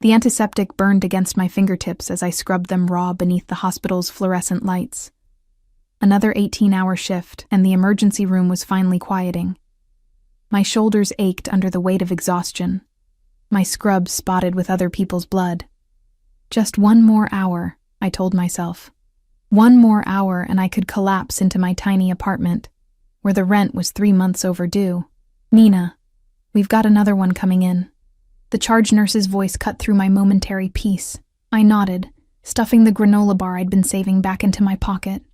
The antiseptic burned against my fingertips as I scrubbed them raw beneath the hospital's fluorescent lights. Another 18-hour shift, and the emergency room was finally quieting. My shoulders ached under the weight of exhaustion, my scrubs spotted with other people's blood. Just one more hour, I told myself. One more hour and I could collapse into my tiny apartment, where the rent was 3 months overdue. "Nina, we've got another one coming in." The charge nurse's voice cut through my momentary peace. I nodded, stuffing the granola bar I'd been saving back into my pocket.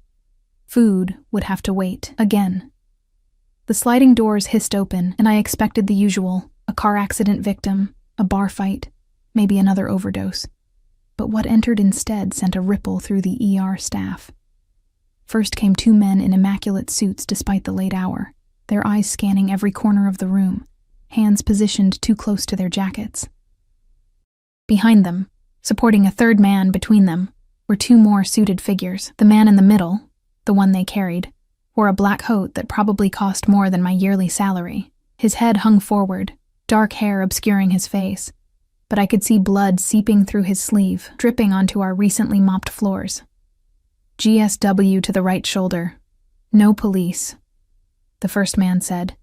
Food would have to wait, again. The sliding doors hissed open, and I expected the usual: a car accident victim, a bar fight, maybe another overdose. But what entered instead sent a ripple through the ER staff. First came 2 men in immaculate suits despite the late hour, their eyes scanning every corner of the room, hands positioned too close to their jackets. Behind them, supporting a third man between them, were 2 more suited figures. The man in the middle, the one they carried, wore a black coat that probably cost more than my yearly salary. His head hung forward, dark hair obscuring his face, but I could see blood seeping through his sleeve, dripping onto our recently mopped floors. GSW to the right shoulder. "No police," the first man said,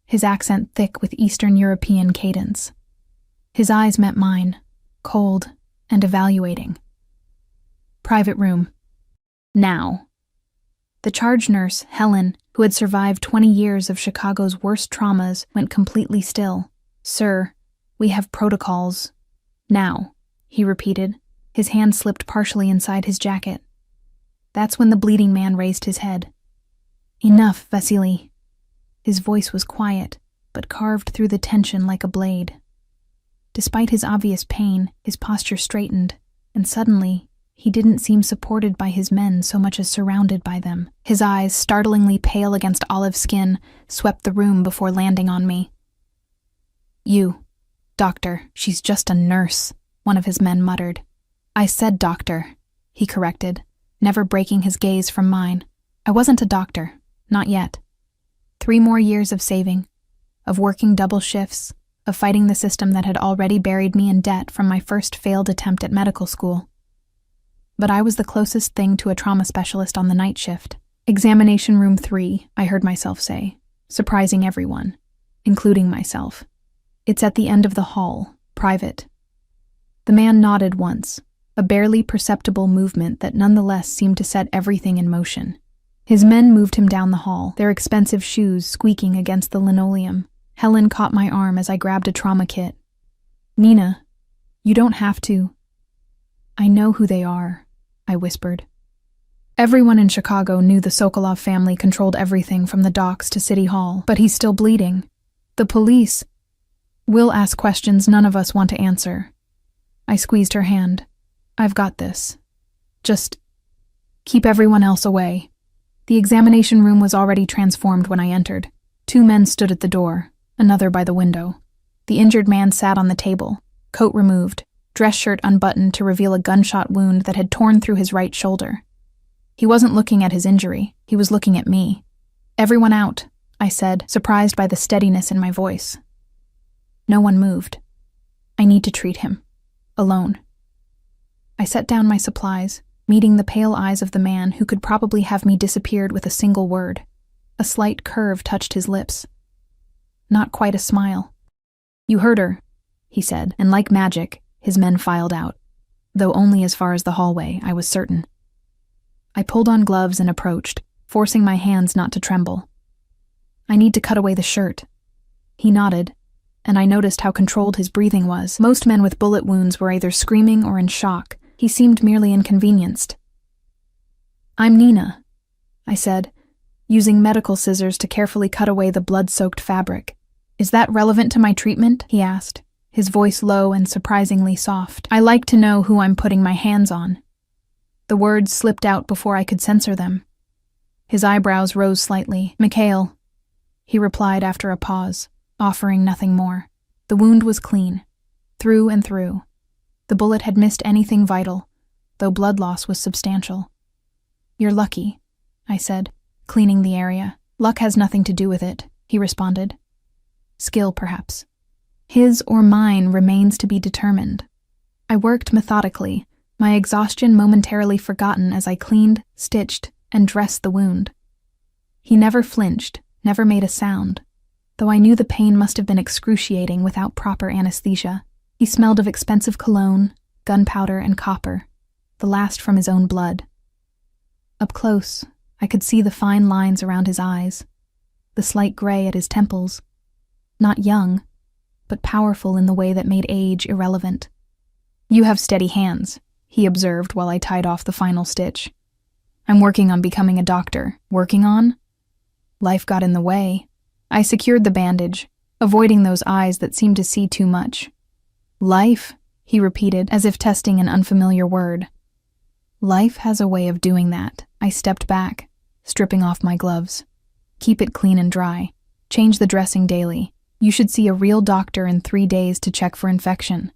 his accent thick with Eastern European cadence. His eyes met mine, cold and evaluating. "Private room. Now." The charge nurse, Helen, who had survived 20 years of Chicago's worst traumas, went completely still. "Sir, we have protocols. Now," he repeated, his hand slipped partially inside his jacket. That's when the bleeding man raised his head. "Enough, Vasily." His voice was quiet, but carved through the tension like a blade. Despite his obvious pain, his posture straightened, and suddenly, he didn't seem supported by his men so much as surrounded by them. His eyes, startlingly pale against olive skin, swept the room before landing on me. "You, doctor, she's just a nurse," one of his men muttered. "I said doctor," he corrected, never breaking his gaze from mine. "I wasn't a doctor, not yet. 3 more years of saving, of working double shifts, of fighting the system that had already buried me in debt from my first failed attempt at medical school. But I was the closest thing to a trauma specialist on the night shift. "Examination room 3, I heard myself say, surprising everyone, including myself. "It's at the end of the hall, private." The man nodded once, a barely perceptible movement that nonetheless seemed to set everything in motion. His men moved him down the hall, their expensive shoes squeaking against the linoleum. Helen caught my arm as I grabbed a trauma kit. "Nina, you don't have to." "I know who they are," I whispered. Everyone in Chicago knew the Sokolov family controlled everything from the docks to City Hall, but he's still bleeding. "The police will ask questions none of us want to answer." I squeezed her hand. "I've got this. Just keep everyone else away." The examination room was already transformed when I entered. 2 men stood at the door, another by the window. The injured man sat on the table, coat removed, dress shirt unbuttoned to reveal a gunshot wound that had torn through his right shoulder. He wasn't looking at his injury, he was looking at me. "Everyone out," I said, surprised by the steadiness in my voice. No one moved. "I need to treat him. Alone." I set down my supplies, meeting the pale eyes of the man who could probably have me disappeared with a single word. A slight curve touched his lips. Not quite a smile. "You heard her," he said, and like magic, his men filed out, though only as far as the hallway, I was certain. I pulled on gloves and approached, forcing my hands not to tremble. "I need to cut away the shirt." He nodded, and I noticed how controlled his breathing was. Most men with bullet wounds were either screaming or in shock. He seemed merely inconvenienced. "I'm Nina," I said, using medical scissors to carefully cut away the blood-soaked fabric. "Is that relevant to my treatment?" he asked, his voice low and surprisingly soft. "I like to know who I'm putting my hands on." The words slipped out before I could censor them. His eyebrows rose slightly. "Mikhail," he replied after a pause, offering nothing more. The wound was clean, through and through. The bullet had missed anything vital, though blood loss was substantial. "You're lucky," I said, cleaning the area. "Luck has nothing to do with it," he responded. "Skill, perhaps. His or mine remains to be determined." I worked methodically, my exhaustion momentarily forgotten as I cleaned, stitched, and dressed the wound. He never flinched, never made a sound, though I knew the pain must have been excruciating without proper anesthesia. He smelled of expensive cologne, gunpowder, and copper, the last from his own blood. Up close, I could see the fine lines around his eyes, the slight gray at his temples. Not young, but powerful in the way that made age irrelevant. "You have steady hands," he observed while I tied off the final stitch. "I'm working on becoming a doctor." "Working on?" Life got in the way. I secured the bandage, avoiding those eyes that seemed to see too much. "Life?" he repeated, as if testing an unfamiliar word. "Life has a way of doing that." I stepped back, stripping off my gloves. "Keep it clean and dry. Change the dressing daily. You should see a real doctor in 3 days to check for infection."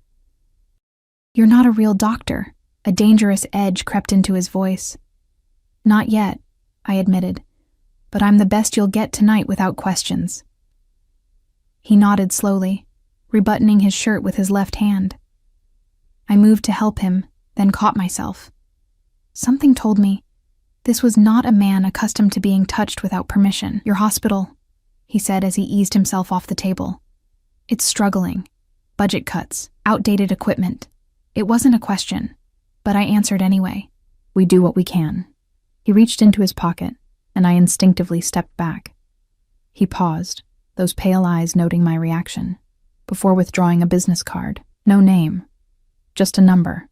"You're not a real doctor." A dangerous edge crept into his voice. "Not yet," I admitted, "but I'm the best you'll get tonight without questions." He nodded slowly, rebuttoning his shirt with his left hand. I moved to help him, then caught myself. Something told me this was not a man accustomed to being touched without permission. "Your hospital," he said as he eased himself off the table. "It's struggling. Budget cuts, outdated equipment." It wasn't a question, but I answered anyway. "We do what we can." He reached into his pocket, and I instinctively stepped back. He paused, those pale eyes noting my reaction, before withdrawing a business card. No name, just a number.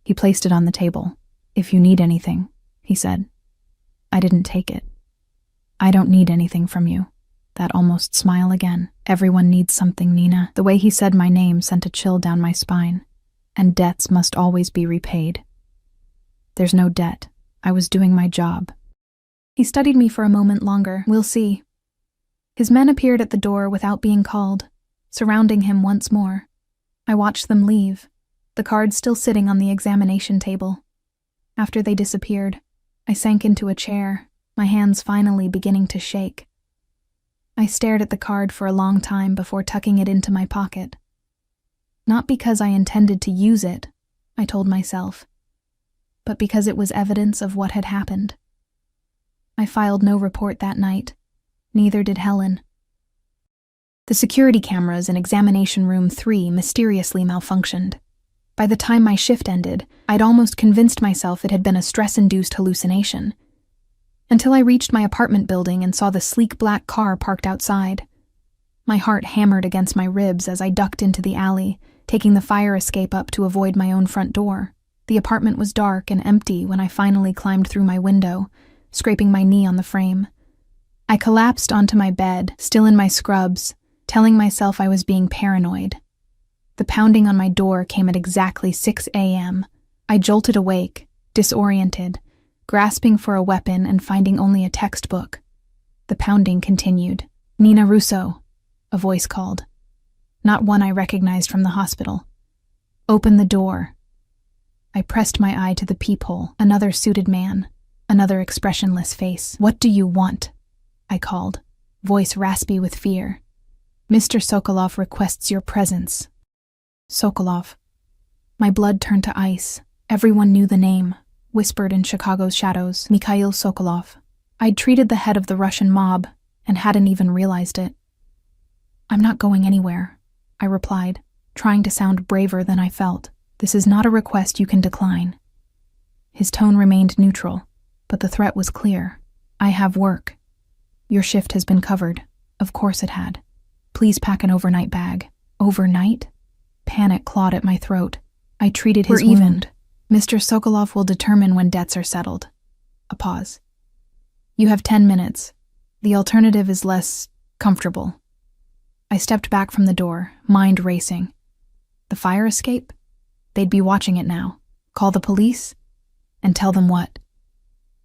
He placed it on the table. "If you need anything," he said. I didn't take it. "I don't need anything from you." That almost smile again. "Everyone needs something, Nina." The way he said my name sent a chill down my spine. And debts must always be repaid. There's no debt. I was doing my job. He studied me for a moment longer. "We'll see." His men appeared at the door without being called, surrounding him once more. I watched them leave, the cards still sitting on the examination table. After they disappeared, I sank into a chair, my hands finally beginning to shake. I stared at the card for a long time before tucking it into my pocket. Not because I intended to use it, I told myself, but because it was evidence of what had happened. I filed no report that night. Neither did Helen. The security cameras in examination room 3 mysteriously malfunctioned. By the time my shift ended, I'd almost convinced myself it had been a stress-induced hallucination. Until I reached my apartment building and saw the sleek black car parked outside. My heart hammered against my ribs as I ducked into the alley, taking the fire escape up to avoid my own front door. The apartment was dark and empty when I finally climbed through my window, scraping my knee on the frame. I collapsed onto my bed, still in my scrubs, telling myself I was being paranoid. The pounding on my door came at exactly 6 a.m. I jolted awake, disoriented, grasping for a weapon and finding only a textbook. The pounding continued. "Nina Russo," a voice called. Not one I recognized from the hospital. "Open the door." I pressed my eye to the peephole. Another suited man, another expressionless face. "What do you want?" I called, voice raspy with fear. "Mr. Sokolov requests your presence." Sokolov. My blood turned to ice. Everyone knew the name, whispered in Chicago's shadows. Mikhail Sokolov. I'd treated the head of the Russian mob and hadn't even realized it. "I'm not going anywhere," I replied, trying to sound braver than I felt. "This is not a request you can decline." His tone remained neutral, but the threat was clear. "I have work. Your shift has been covered." Of course it had. "Please pack an overnight bag." Overnight? Panic clawed at my throat. I treated his wound. "Mr. Sokolov will determine when debts are settled." A pause. "You have 10 minutes. The alternative is less comfortable." I stepped back from the door, mind racing. The fire escape? They'd be watching it now. Call the police? And tell them what?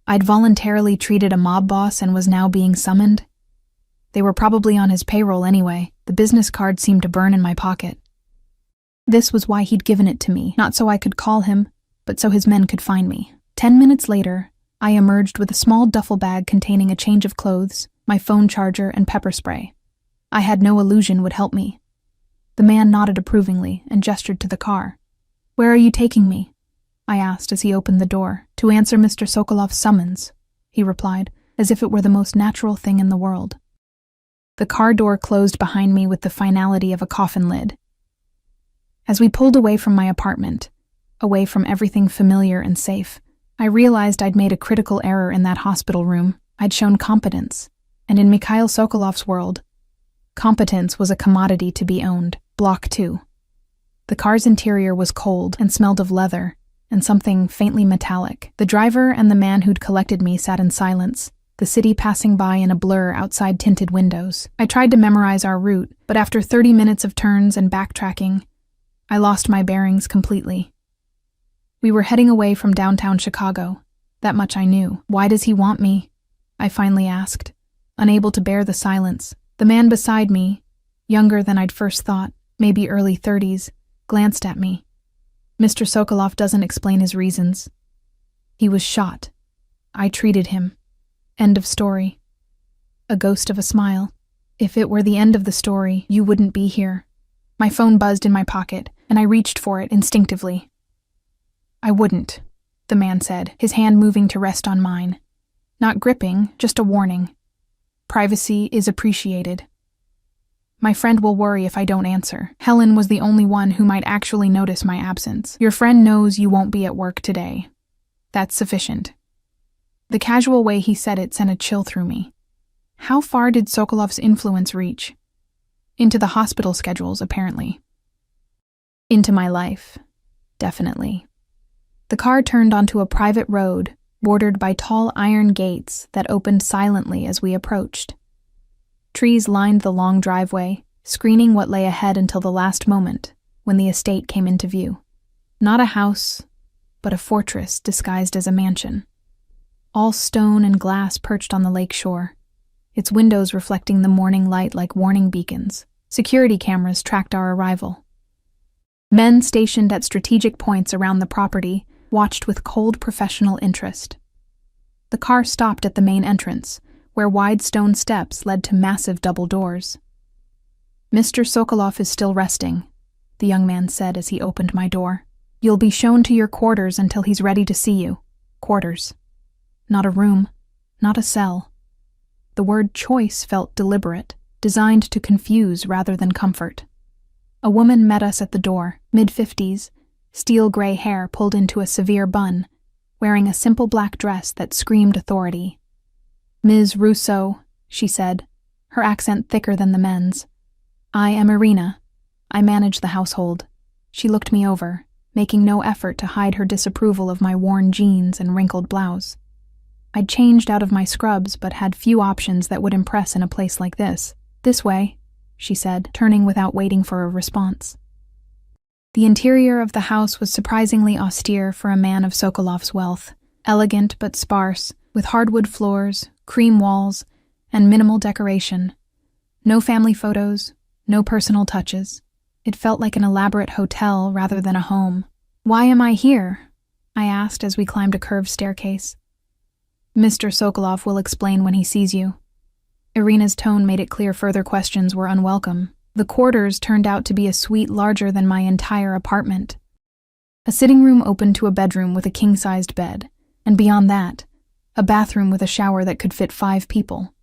I'd voluntarily treated a mob boss and was now being summoned? They were probably on his payroll anyway. The business card seemed to burn in my pocket. This was why he'd given it to me, not so I could call him, but so his men could find me. 10 minutes later, I emerged with a small duffel bag containing a change of clothes, my phone charger, and pepper spray. I had no illusion would help me. The man nodded approvingly and gestured to the car. "Where are you taking me?" I asked as he opened the door. "To answer Mr. Sokolov's summons," he replied, as if it were the most natural thing in the world. The car door closed behind me with the finality of a coffin lid. As we pulled away from my apartment, away from everything familiar and safe, I realized I'd made a critical error in that hospital room. I'd shown competence, and in Mikhail Sokolov's world, competence was a commodity to be owned. Block 2. The car's interior was cold and smelled of leather and something faintly metallic. The driver and the man who'd collected me sat in silence, the city passing by in a blur outside tinted windows. I tried to memorize our route, but after 30 minutes of turns and backtracking, I lost my bearings completely. We were heading away from downtown Chicago. That much I knew. "Why does he want me?" I finally asked, unable to bear the silence. The man beside me, younger than I'd first thought, maybe early 30s, glanced at me. "Mr. Sokolov doesn't explain his reasons. He was shot. I treated him. End of story." A ghost of a smile. "If it were the end of the story, you wouldn't be here." My phone buzzed in my pocket, and I reached for it instinctively. "I wouldn't," the man said, his hand moving to rest on mine. Not gripping, just a warning. "Privacy is appreciated. My friend will worry if I don't answer. Helen was the only one who might actually notice my absence. Your friend knows you won't be at work today. That's sufficient." The casual way he said it sent a chill through me. How far did Sokolov's influence reach? Into the hospital schedules, apparently. Into my life, definitely. The car turned onto a private road, bordered by tall iron gates that opened silently as we approached. Trees lined the long driveway, screening what lay ahead until the last moment, when the estate came into view. Not a house, but a fortress disguised as a mansion. All stone and glass perched on the lake shore, its windows reflecting the morning light like warning beacons. Security cameras tracked our arrival. Men stationed at strategic points around the property watched with cold professional interest. The car stopped at the main entrance, where wide stone steps led to massive double doors. "Mr. Sokolov is still resting," the young man said as he opened my door. "You'll be shown to your quarters until he's ready to see you." Quarters. Not a room, not a cell. The word choice felt deliberate, designed to confuse rather than comfort. A woman met us at the door, mid-50s, steel gray hair pulled into a severe bun, wearing a simple black dress that screamed authority. "Ms. Rousseau," she said, her accent thicker than the men's. "I am Irina. I manage the household." She looked me over, making no effort to hide her disapproval of my worn jeans and wrinkled blouse. I'd changed out of my scrubs but had few options that would impress in a place like this. "This way," she said, turning without waiting for a response. The interior of the house was surprisingly austere for a man of Sokolov's wealth, elegant but sparse, with hardwood floors, cream walls, and minimal decoration. No family photos, no personal touches. It felt like an elaborate hotel rather than a home. "Why am I here?" I asked as we climbed a curved staircase. "Mr. Sokolov will explain when he sees you." Irina's tone made it clear further questions were unwelcome. The quarters turned out to be a suite larger than my entire apartment. A sitting room opened to a bedroom with a king-sized bed, and beyond that, a bathroom with a shower that could fit 5 people.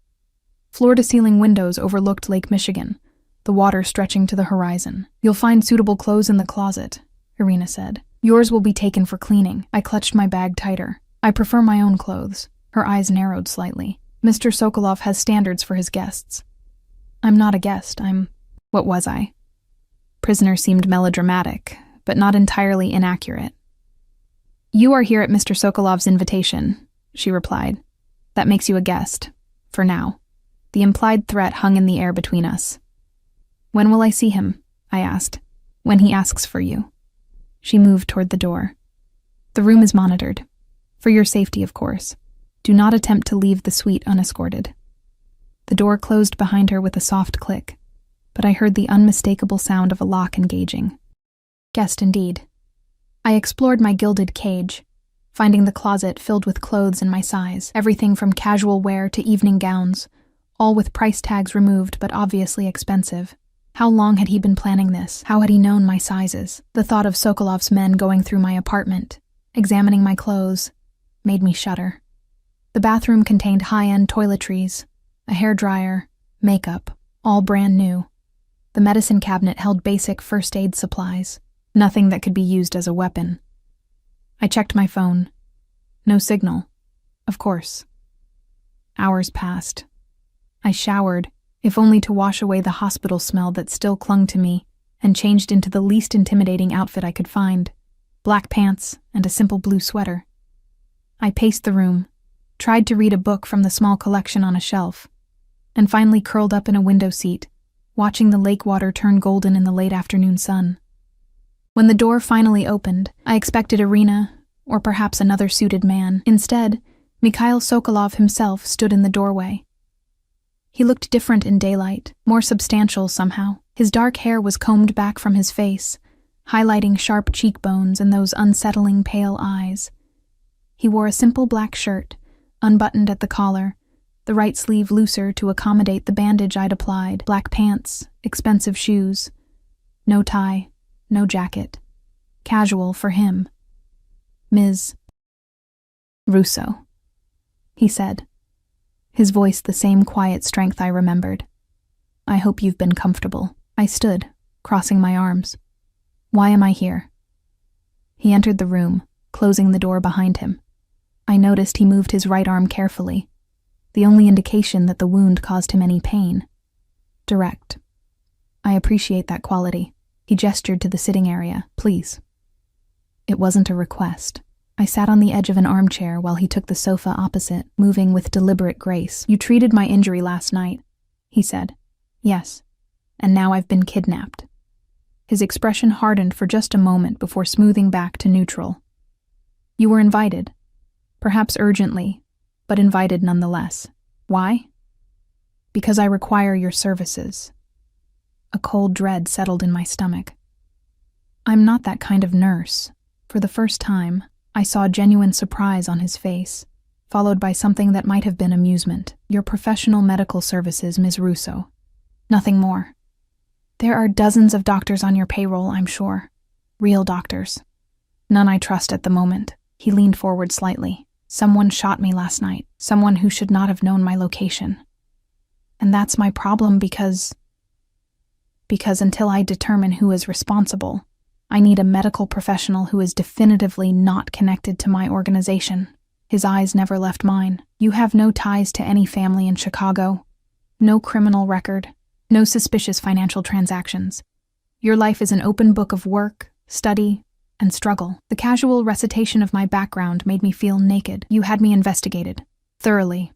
Floor-to-ceiling windows overlooked Lake Michigan, the water stretching to the horizon. "You'll find suitable clothes in the closet," Irina said. "Yours will be taken for cleaning." I clutched my bag tighter. "I prefer my own clothes." Her eyes narrowed slightly. "Mr. Sokolov has standards for his guests." "I'm not a guest, What was I?" Prisoner seemed melodramatic, but not entirely inaccurate. "You are here at Mr. Sokolov's invitation," she replied. "That makes you a guest, for now." The implied threat hung in the air between us. "When will I see him?" I asked. "When he asks for you." She moved toward the door. "The room is monitored. For your safety, of course. Do not attempt to leave the suite unescorted." The door closed behind her with a soft click, but I heard the unmistakable sound of a lock engaging. Guest indeed. I explored my gilded cage, finding the closet filled with clothes in my size, everything from casual wear to evening gowns, all with price tags removed but obviously expensive. How long had he been planning this? How had he known my sizes? The thought of Sokolov's men going through my apartment, examining my clothes, made me shudder. The bathroom contained high-end toiletries, a hairdryer, makeup, all brand new. The medicine cabinet held basic first aid supplies, nothing that could be used as a weapon. I checked my phone. No signal. Of course. Hours passed. I showered, if only to wash away the hospital smell that still clung to me, and changed into the least intimidating outfit I could find, black pants and a simple blue sweater. I paced the room, tried to read a book from the small collection on a shelf, and finally curled up in a window seat, watching the lake water turn golden in the late afternoon sun. When the door finally opened, I expected Irina, or perhaps another suited man. Instead, Mikhail Sokolov himself stood in the doorway. He looked different in daylight, more substantial somehow. His dark hair was combed back from his face, highlighting sharp cheekbones and those unsettling pale eyes. He wore a simple black shirt, unbuttoned at the collar, the right sleeve looser to accommodate the bandage I'd applied, black pants, expensive shoes. No tie, no jacket. Casual for him. Ms. Russo, he said, his voice the same quiet strength I remembered. I hope you've been comfortable. I stood, crossing my arms. Why am I here? He entered the room, closing the door behind him. I noticed he moved his right arm carefully, the only indication that the wound caused him any pain. Direct. I appreciate that quality. He gestured to the sitting area. Please. It wasn't a request. I sat on the edge of an armchair while he took the sofa opposite, moving with deliberate grace. You treated my injury last night, he said. Yes, and now I've been kidnapped. His expression hardened for just a moment before smoothing back to neutral. You were invited, perhaps urgently, but invited nonetheless. Why? Because I require your services. A cold dread settled in my stomach. I'm not that kind of nurse. For the first time, I saw genuine surprise on his face, followed by something that might have been amusement. Your professional medical services, Ms. Russo. Nothing more. There are dozens of doctors on your payroll, I'm sure. Real doctors. None I trust at the moment. He leaned forward slightly. Someone shot me last night. Someone who should not have known my location. And that's my problem because until I determine who is responsible, I need a medical professional who is definitively not connected to my organization. His eyes never left mine. You have no ties to any family in Chicago. No criminal record. No suspicious financial transactions. Your life is an open book of work, study, and struggle. The casual recitation of my background made me feel naked. You had me investigated. Thoroughly.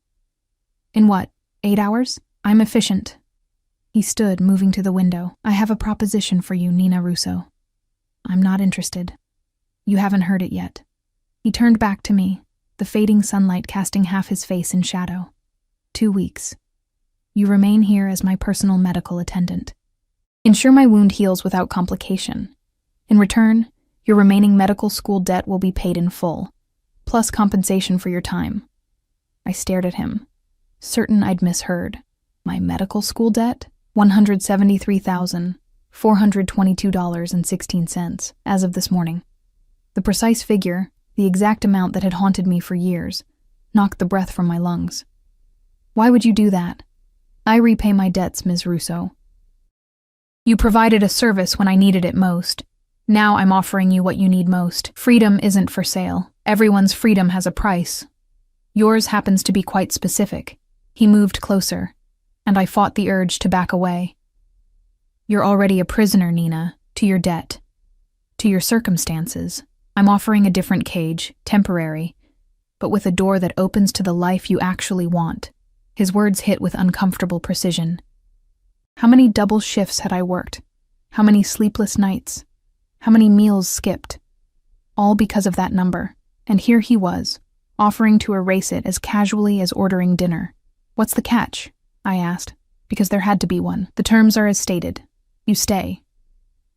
In what, 8 hours? I'm efficient. He stood, moving to the window. I have a proposition for you, Nina Russo. I'm not interested. You haven't heard it yet. He turned back to me, the fading sunlight casting half his face in shadow. 2 weeks. You remain here as my personal medical attendant. Ensure my wound heals without complication. In return, your remaining medical school debt will be paid in full, plus compensation for your time. I stared at him, certain I'd misheard. My medical school debt? $173,422.16 as of this morning. The precise figure, the exact amount that had haunted me for years, knocked the breath from my lungs. Why would you do that? I repay my debts, Ms. Russo. You provided a service when I needed it most. Now I'm offering you what you need most. Freedom isn't for sale. Everyone's freedom has a price. Yours happens to be quite specific. He moved closer, and I fought the urge to back away. You're already a prisoner, Nina, to your debt, to your circumstances. I'm offering a different cage, temporary, but with a door that opens to the life you actually want. His words hit with uncomfortable precision. How many double shifts had I worked? How many sleepless nights? How many meals skipped? All because of that number. And here he was, offering to erase it as casually as ordering dinner. What's the catch? I asked, because there had to be one. The terms are as stated. You stay.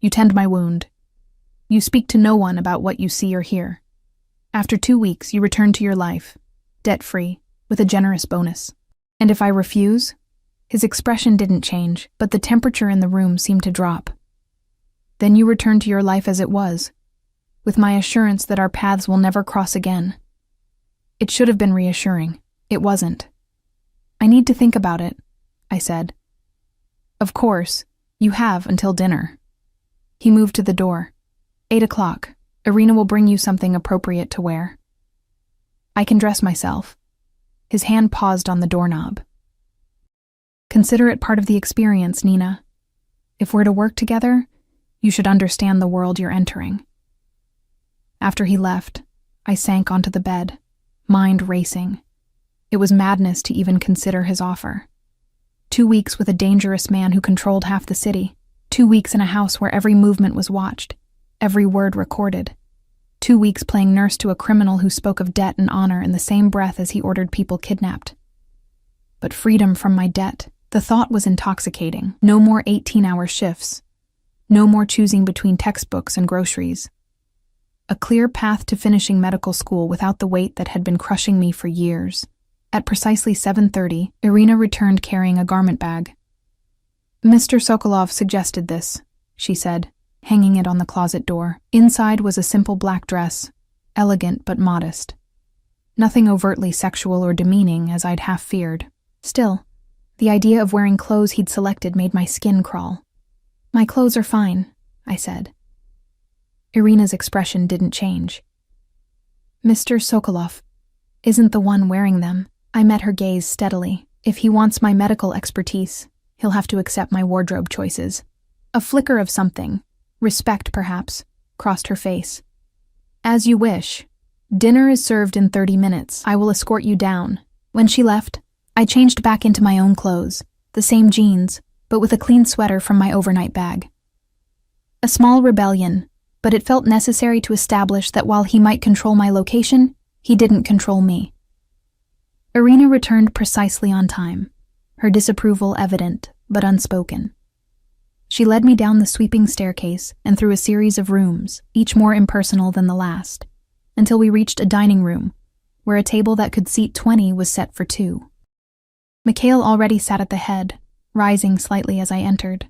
You tend my wound. You speak to no one about what you see or hear. After 2 weeks, you return to your life, debt-free, with a generous bonus. And if I refuse, His expression didn't change, but the temperature in the room seemed to drop. Then you returned to your life as it was, with my assurance that our paths will never cross again. It should have been reassuring. It wasn't. I need to think about it, I said. Of course, you have until dinner. He moved to the door. 8 o'clock. Irina will bring you something appropriate to wear. I can dress myself. His hand paused on the doorknob. Consider it part of the experience, Nina. If we're to work together, you should understand the world you're entering. After he left, I sank onto the bed, mind racing. It was madness to even consider his offer. 2 weeks with a dangerous man who controlled half the city. 2 weeks in a house where every movement was watched, every word recorded. 2 weeks playing nurse to a criminal who spoke of debt and honor in the same breath as he ordered people kidnapped. But freedom from my debt, the thought was intoxicating. No more 18-hour shifts. No more choosing between textbooks and groceries. A clear path to finishing medical school without the weight that had been crushing me for years. At precisely 7:30, Irina returned carrying a garment bag. Mr. Sokolov suggested this, she said, hanging it on the closet door. Inside was a simple black dress, elegant but modest. Nothing overtly sexual or demeaning, as I'd half feared. Still, the idea of wearing clothes he'd selected made my skin crawl. My clothes are fine, I said. Irina's expression didn't change. Mr. Sokolov isn't the one wearing them. I met her gaze steadily. If he wants my medical expertise, he'll have to accept my wardrobe choices. A flicker of something, respect perhaps, crossed her face. As you wish. Dinner is served in 30 minutes. I will escort you down. When she left, I changed back into my own clothes, the same jeans, but with a clean sweater from my overnight bag. A small rebellion, but it felt necessary to establish that while he might control my location, he didn't control me. Irina returned precisely on time, her disapproval evident but unspoken. She led me down the sweeping staircase and through a series of rooms, each more impersonal than the last, until we reached a dining room, where a table that could seat 20 was set for 2. Mikhail already sat at the head, rising slightly as I entered.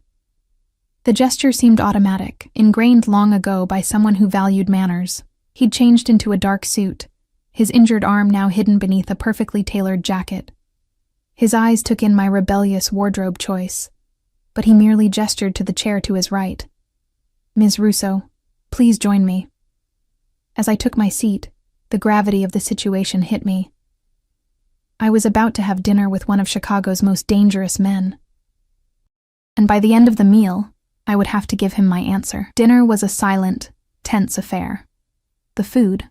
The gesture seemed automatic, ingrained long ago by someone who valued manners. He'd changed into a dark suit, his injured arm now hidden beneath a perfectly tailored jacket. His eyes took in my rebellious wardrobe choice, but he merely gestured to the chair to his right. Ms. Russo, please join me. As I took my seat, the gravity of the situation hit me. I was about to have dinner with one of Chicago's most dangerous men. And by the end of the meal, I would have to give him my answer. Dinner was a silent, tense affair. The food,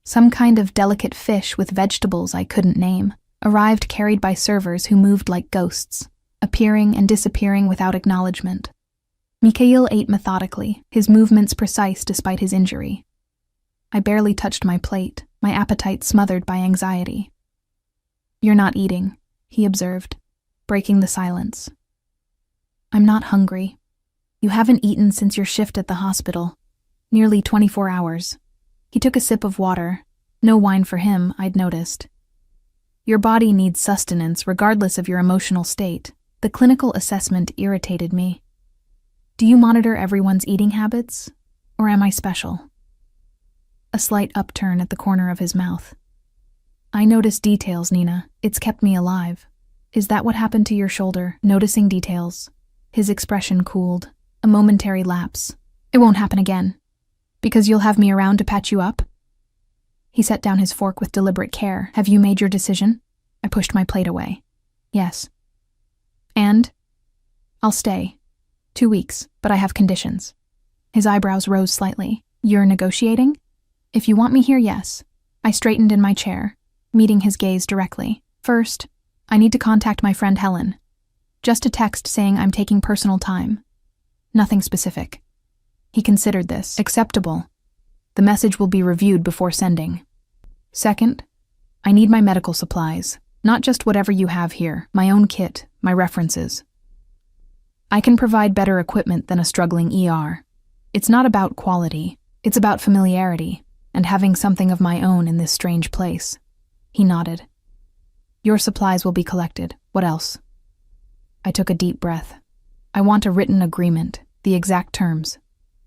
some kind of delicate fish with vegetables I couldn't name, arrived carried by servers who moved like ghosts, appearing and disappearing without acknowledgement. Mikhail ate methodically, his movements precise despite his injury. I barely touched my plate, my appetite smothered by anxiety. You're not eating, he observed, breaking the silence. I'm not hungry. You haven't eaten since your shift at the hospital. Nearly 24 hours. He took a sip of water. No wine for him, I'd noticed. Your body needs sustenance regardless of your emotional state. The clinical assessment irritated me. Do you monitor everyone's eating habits? Or am I special? A slight upturn at the corner of his mouth. I notice details, Nina. It's kept me alive. Is that what happened to your shoulder? Noticing details. His expression cooled. A momentary lapse. It won't happen again. Because you'll have me around to patch you up? He set down his fork with deliberate care. Have you made your decision? I pushed my plate away. Yes. And? I'll stay. 2 weeks, but I have conditions. His eyebrows rose slightly. You're negotiating? If you want me here, yes. I straightened in my chair, meeting his gaze directly. First, I need to contact my friend Helen. Just a text saying I'm taking personal time. Nothing specific. He considered this acceptable. The message will be reviewed before sending. Second, I need my medical supplies, not just whatever you have here, my own kit, my references. I can provide better equipment than a struggling ER. It's not about quality, it's about familiarity, and having something of my own in this strange place. He nodded. Your supplies will be collected. What else? I took a deep breath. I want a written agreement, the exact terms.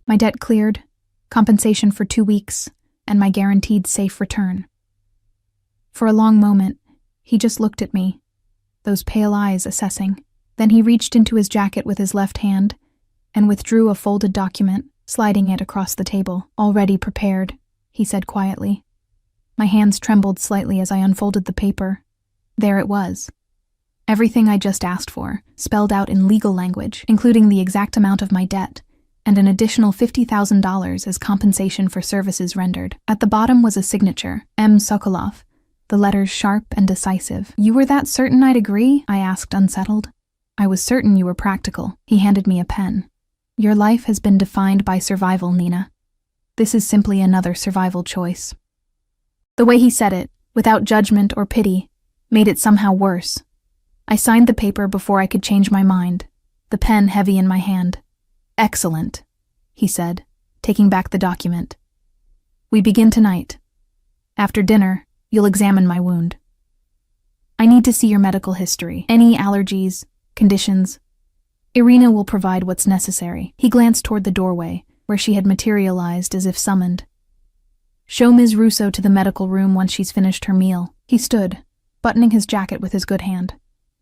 My debt cleared, compensation for 2 weeks, and my guaranteed safe return. For a long moment, he just looked at me, those pale eyes assessing. Then he reached into his jacket with his left hand and withdrew a folded document, sliding it across the table. Already prepared, he said quietly. My hands trembled slightly as I unfolded the paper. There it was. Everything I just asked for, spelled out in legal language, including the exact amount of my debt, and an additional $50,000 as compensation for services rendered. At the bottom was a signature, M. Sokolov, the letters sharp and decisive. You were that certain I'd agree? I asked, unsettled. I was certain you were practical. He handed me a pen. Your life has been defined by survival, Nina. This is simply another survival choice. The way he said it, without judgment or pity, made it somehow worse. I signed the paper before I could change my mind, the pen heavy in my hand. Excellent, he said, taking back the document. We begin tonight. After dinner, you'll examine my wound. I need to see your medical history, any allergies, conditions. Irina will provide what's necessary. He glanced toward the doorway, where she had materialized as if summoned. Show Ms. Russo to the medical room once she's finished her meal. He stood, buttoning his jacket with his good hand.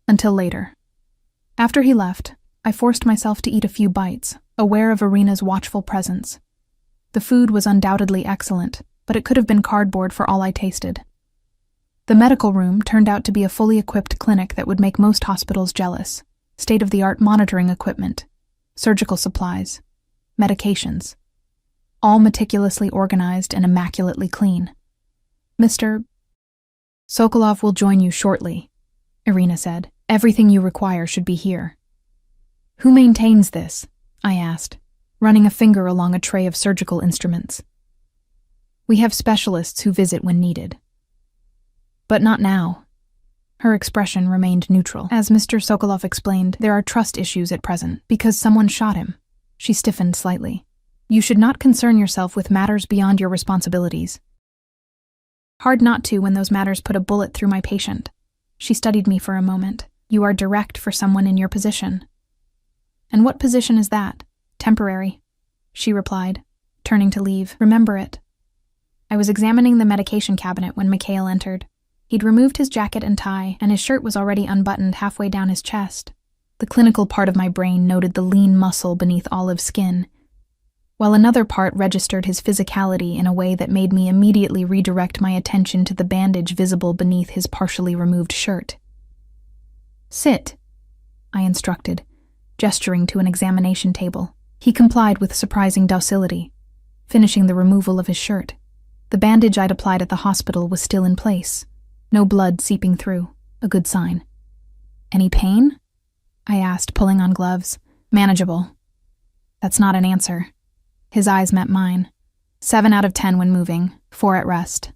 Until later. After he left, I forced myself to eat a few bites, aware of Irina's watchful presence. The food was undoubtedly excellent, but it could have been cardboard for all I tasted. The medical room turned out to be a fully equipped clinic that would make most hospitals jealous. State-of-the-art monitoring equipment, surgical supplies, medications, all meticulously organized and immaculately clean. Mr. Sokolov will join you shortly, Irina said. Everything you require should be here. Who maintains this? I asked, running a finger along a tray of surgical instruments. We have specialists who visit when needed. But not now. Her expression remained neutral. As Mr. Sokolov explained, there are trust issues at present, because someone shot him. She stiffened slightly. You should not concern yourself with matters beyond your responsibilities. Hard not to when those matters put a bullet through my patient. She studied me for a moment. You are direct for someone in your position. And what position is that? Temporary, she replied, turning to leave. Remember it. I was examining the medication cabinet when Mikhail entered. He'd removed his jacket and tie, and his shirt was already unbuttoned halfway down his chest. The clinical part of my brain noted the lean muscle beneath olive skin, while another part registered his physicality in a way that made me immediately redirect my attention to the bandage visible beneath his partially removed shirt. Sit, I instructed, gesturing to an examination table. He complied with surprising docility, finishing the removal of his shirt. The bandage I'd applied at the hospital was still in place, no blood seeping through, a good sign. Any pain? I asked, pulling on gloves. Manageable. That's not an answer. His eyes met mine. 7 out of 10 when moving, 4 at rest.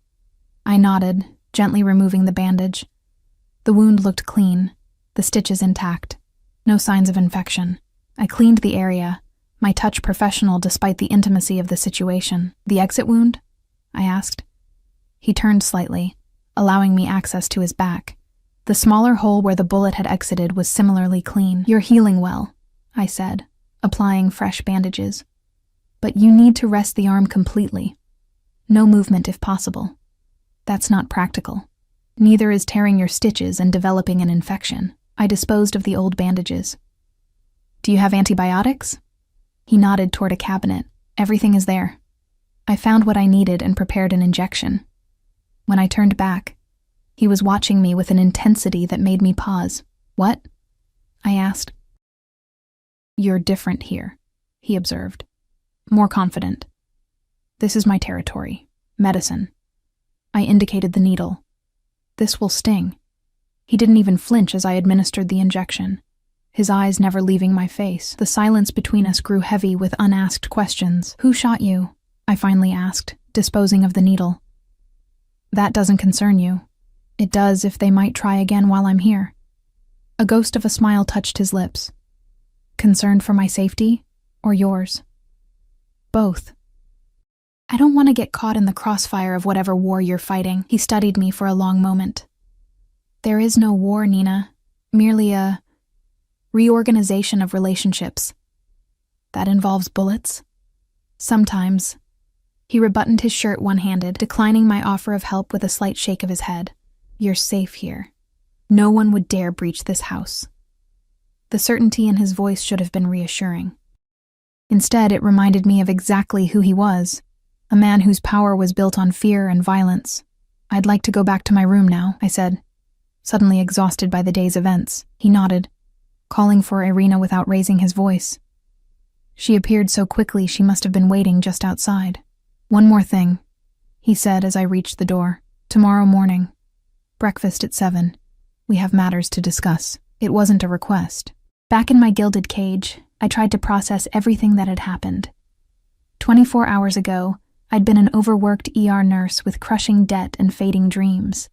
I nodded, gently removing the bandage. The wound looked clean, the stitches intact. No signs of infection. I cleaned the area, my touch professional despite the intimacy of the situation. The exit wound? I asked. He turned slightly, allowing me access to his back. The smaller hole where the bullet had exited was similarly clean. You're healing well, I said, applying fresh bandages. But you need to rest the arm completely. No movement if possible. That's not practical. Neither is tearing your stitches and developing an infection. I disposed of the old bandages. Do you have antibiotics? He nodded toward a cabinet. Everything is there. I found what I needed and prepared an injection. When I turned back, he was watching me with an intensity that made me pause. What? I asked. You're different here, he observed. More confident. This is my territory. Medicine. I indicated the needle. This will sting. He didn't even flinch as I administered the injection, his eyes never leaving my face. The silence between us grew heavy with unasked questions. Who shot you? I finally asked, disposing of the needle. That doesn't concern you. It does if they might try again while I'm here. A ghost of a smile touched his lips. Concerned for my safety, or yours? Both. I don't want to get caught in the crossfire of whatever war you're fighting. He studied me for a long moment. There is no war, Nina. Merely a Reorganization of relationships. That involves bullets? Sometimes. He rebuttoned his shirt one-handed, declining my offer of help with a slight shake of his head. You're safe here. No one would dare breach this house. The certainty in his voice should have been reassuring. Instead, it reminded me of exactly who he was, a man whose power was built on fear and violence. I'd like to go back to my room now, I said, suddenly exhausted by the day's events. He nodded, calling for Irina without raising his voice. She appeared so quickly she must have been waiting just outside. One more thing, he said as I reached the door. Tomorrow morning. Breakfast at 7. We have matters to discuss. It wasn't a request. Back in my gilded cage, I tried to process everything that had happened. 24 hours ago, I'd been an overworked ER nurse with crushing debt and fading dreams.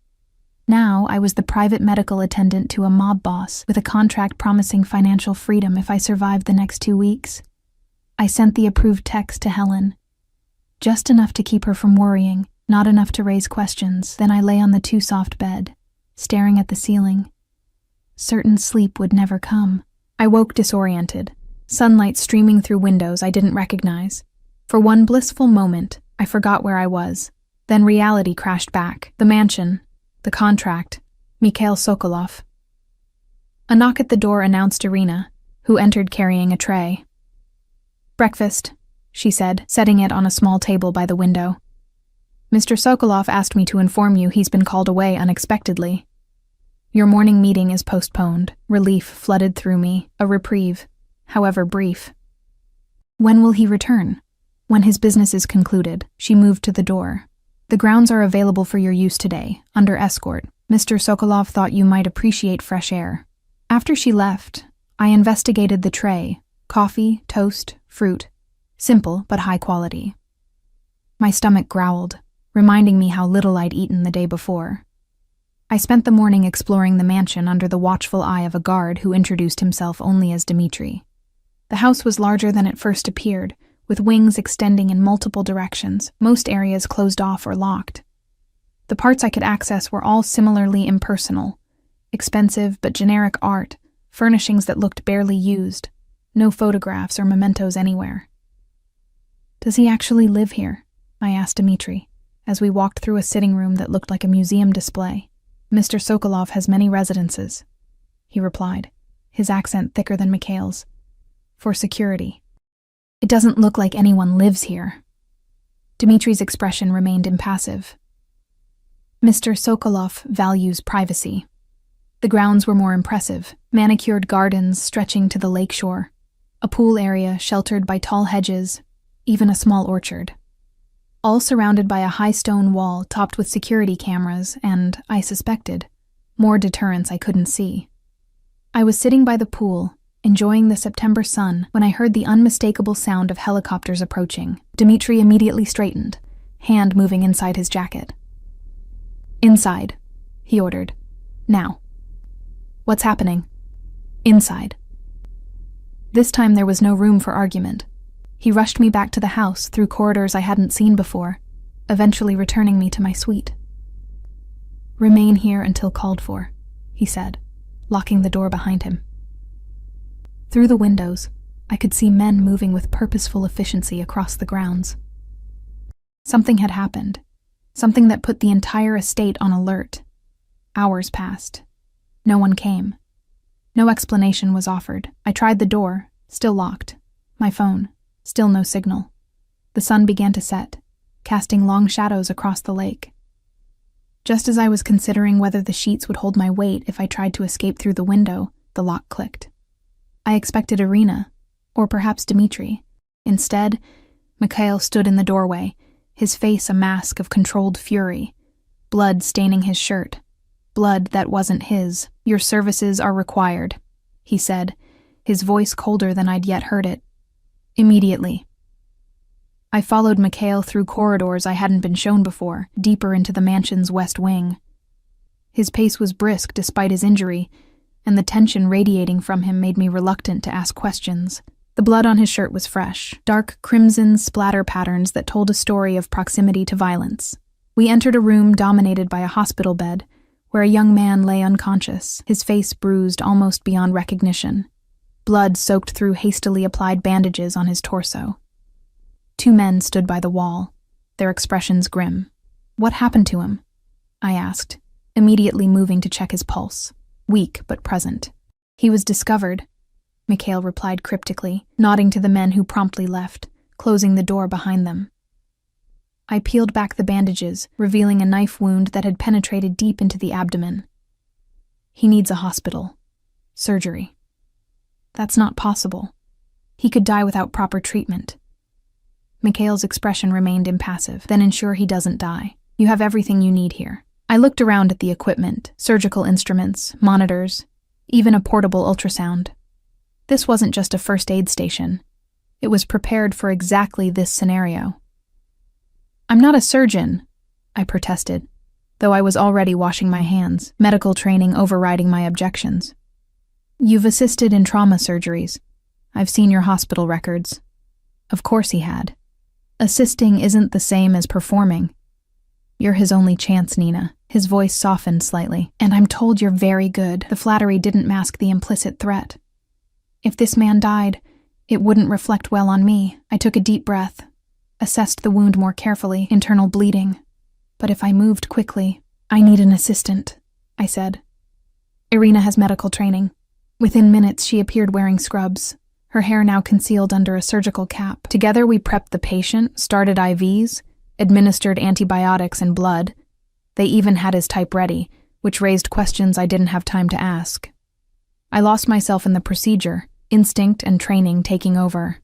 Now, I was the private medical attendant to a mob boss with a contract promising financial freedom if I survived the next 2 weeks. I sent the approved text to Helen. Just enough to keep her from worrying, not enough to raise questions. Then I lay on the too-soft bed, staring at the ceiling. Certain sleep would never come. I woke disoriented, sunlight streaming through windows I didn't recognize. For one blissful moment, I forgot where I was. Then reality crashed back. The mansion, the contract, Mikhail Sokolov. A knock at the door announced Irina, who entered carrying a tray. Breakfast, she said, setting it on a small table by the window. Mr. Sokolov asked me to inform you he's been called away unexpectedly. Your morning meeting is postponed. Relief flooded through me, a reprieve, however brief. When will he return? When his business is concluded. She moved to the door. The grounds are available for your use today, under escort. Mr. Sokolov thought you might appreciate fresh air. After she left, I investigated the tray. Coffee, toast, fruit. Simple, but high quality. My stomach growled, reminding me how little I'd eaten the day before. I spent the morning exploring the mansion under the watchful eye of a guard who introduced himself only as Dmitri. The house was larger than it first appeared, with wings extending in multiple directions, most areas closed off or locked. The parts I could access were all similarly impersonal. Expensive but generic art, furnishings that looked barely used, no photographs or mementos anywhere. Does he actually live here? I asked Dmitri, as we walked through a sitting room that looked like a museum display. Mr. Sokolov has many residences, he replied, his accent thicker than Mikhail's. For security. It doesn't look like anyone lives here. Dmitri's expression remained impassive. Mr. Sokolov values privacy. The grounds were more impressive, manicured gardens stretching to the lakeshore, a pool area sheltered by tall hedges, even a small orchard. All surrounded by a high stone wall topped with security cameras and, I suspected, more deterrents I couldn't see. I was sitting by the pool, enjoying the September sun, when I heard the unmistakable sound of helicopters approaching. Dmitri immediately straightened, hand moving inside his jacket. Inside, he ordered. Now. What's happening? Inside. This time there was no room for argument. He rushed me back to the house through corridors I hadn't seen before, eventually returning me to my suite. Remain here until called for, he said, locking the door behind him. Through the windows, I could see men moving with purposeful efficiency across the grounds. Something had happened, something that put the entire estate on alert. Hours passed. No one came. No explanation was offered. I tried the door, still locked. My phone. Still no signal. The sun began to set, casting long shadows across the lake. Just as I was considering whether the sheets would hold my weight if I tried to escape through the window, the lock clicked. I expected Irina, or perhaps Dmitri. Instead, Mikhail stood in the doorway, his face a mask of controlled fury, blood staining his shirt. Blood that wasn't his. Your services are required, he said, his voice colder than I'd yet heard it. Immediately. I followed Mikhail through corridors I hadn't been shown before, deeper into the mansion's west wing. His pace was brisk despite his injury, and the tension radiating from him made me reluctant to ask questions. The blood on his shirt was fresh, dark crimson splatter patterns that told a story of proximity to violence. We entered a room dominated by a hospital bed, where a young man lay unconscious, his face bruised almost beyond recognition. blood soaked through hastily applied bandages on his torso. 2 men stood by the wall, their expressions grim. "What happened to him?" I asked, immediately moving to check his pulse, weak but present. "He was discovered," Mikhail replied cryptically, nodding to the men who promptly left, closing the door behind them. I peeled back the bandages, revealing a knife wound that had penetrated deep into the abdomen. "He needs a hospital. Surgery." "That's not possible. He could die without proper treatment." Mikhail's expression remained impassive. "Then ensure he doesn't die. You have everything you need here." I looked around at the equipment, surgical instruments, monitors, even a portable ultrasound. This wasn't just a first aid station. It was prepared for exactly this scenario. "I'm not a surgeon," I protested, though I was already washing my hands, medical training overriding my objections. "You've assisted in trauma surgeries. I've seen your hospital records." Of course he had. "Assisting isn't the same as performing. You're his only chance, Nina." His voice softened slightly. "And I'm told you're very good." The flattery didn't mask the implicit threat. "If this man died, it wouldn't reflect well on me." I took a deep breath, assessed the wound more carefully, internal bleeding. "But if I moved quickly, I need an assistant," I said. "Irina has medical training." Within minutes, she appeared wearing scrubs, her hair now concealed under a surgical cap. Together, we prepped the patient, started IVs, administered antibiotics and blood. They even had his type ready, which raised questions I didn't have time to ask. I lost myself in the procedure, instinct and training taking over.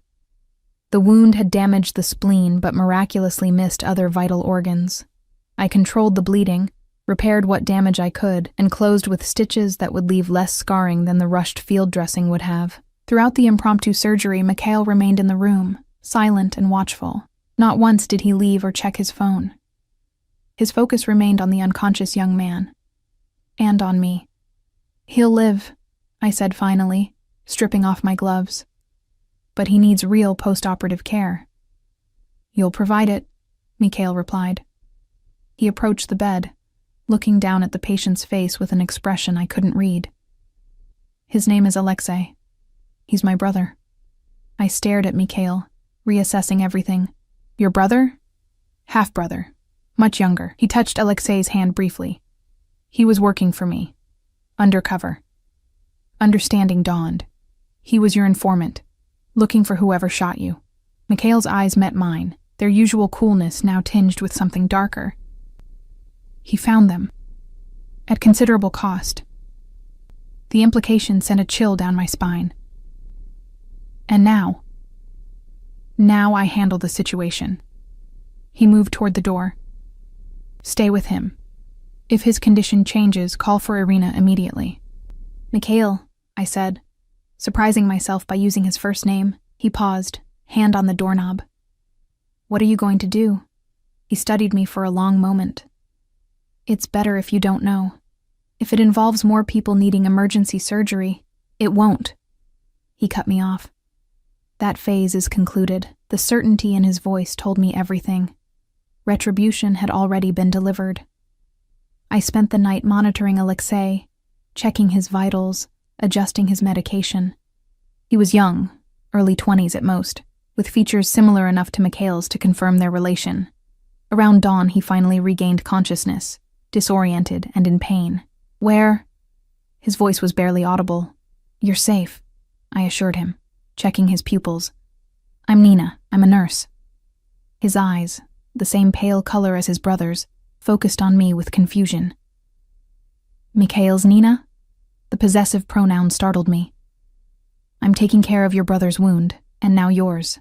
The wound had damaged the spleen but miraculously missed other vital organs. I controlled the bleeding, repaired what damage I could, and closed with stitches that would leave less scarring than the rushed field dressing would have. Throughout the impromptu surgery, Mikhail remained in the room, silent and watchful. Not once did he leave or check his phone. His focus remained on the unconscious young man. And on me. "He'll live," I said finally, stripping off my gloves. "But he needs real post-operative care." "You'll provide it," Mikhail replied. He approached the bed, looking down at the patient's face with an expression I couldn't read. "His name is Alexei. He's my brother." I stared at Mikhail, reassessing everything. "Your brother?" "Half-brother. Much younger." He touched Alexei's hand briefly. "He was working for me. Undercover." Understanding dawned. "He was your informant, looking for whoever shot you." Mikhail's eyes met mine, their usual coolness now tinged with something darker. "He found them. At considerable cost." The implication sent a chill down my spine. "And now I handle the situation." He moved toward the door. "Stay with him. If his condition changes, call for Irina immediately." "Mikhail," I said, surprising myself by using his first name. He paused, hand on the doorknob. "What are you going to do?" He studied me for a long moment. "It's better if you don't know. If it involves more people needing emergency surgery, it won't." He cut me off. "That phase is concluded." The certainty in his voice told me everything. Retribution had already been delivered. I spent the night monitoring Alexei, checking his vitals, adjusting his medication. He was young, early 20s at most, with features similar enough to Mikhail's to confirm their relation. Around dawn, he finally regained consciousness, disoriented and in pain. "Where?" His voice was barely audible. "You're safe," I assured him, checking his pupils. "I'm Nina. I'm a nurse." His eyes, the same pale color as his brother's, focused on me with confusion. "Mikhail's Nina?" The possessive pronoun startled me. "I'm taking care of your brother's wound, and now yours."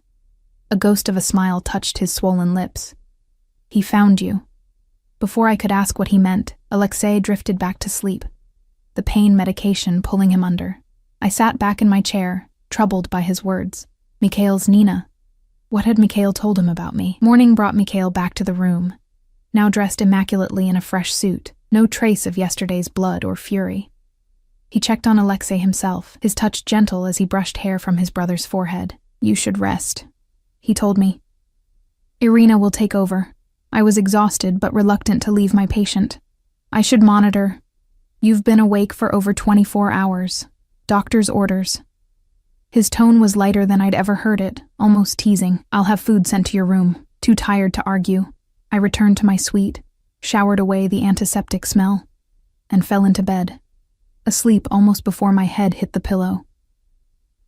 A ghost of a smile touched his swollen lips. "He found you." Before I could ask what he meant, Alexei drifted back to sleep, the pain medication pulling him under. I sat back in my chair, troubled by his words. Mikhail's Nina. What had Mikhail told him about me? Morning brought Mikhail back to the room, now dressed immaculately in a fresh suit, no trace of yesterday's blood or fury. He checked on Alexei himself, his touch gentle as he brushed hair from his brother's forehead. "You should rest," he told me. "Irina will take over. I was exhausted but reluctant to leave my patient. I should monitor. You've been awake for over 24 hours. Doctor's orders." His tone was lighter than I'd ever heard it, almost teasing. "I'll have food sent to your room." Too tired to argue, I returned to my suite, showered away the antiseptic smell, and fell into bed, asleep almost before my head hit the pillow.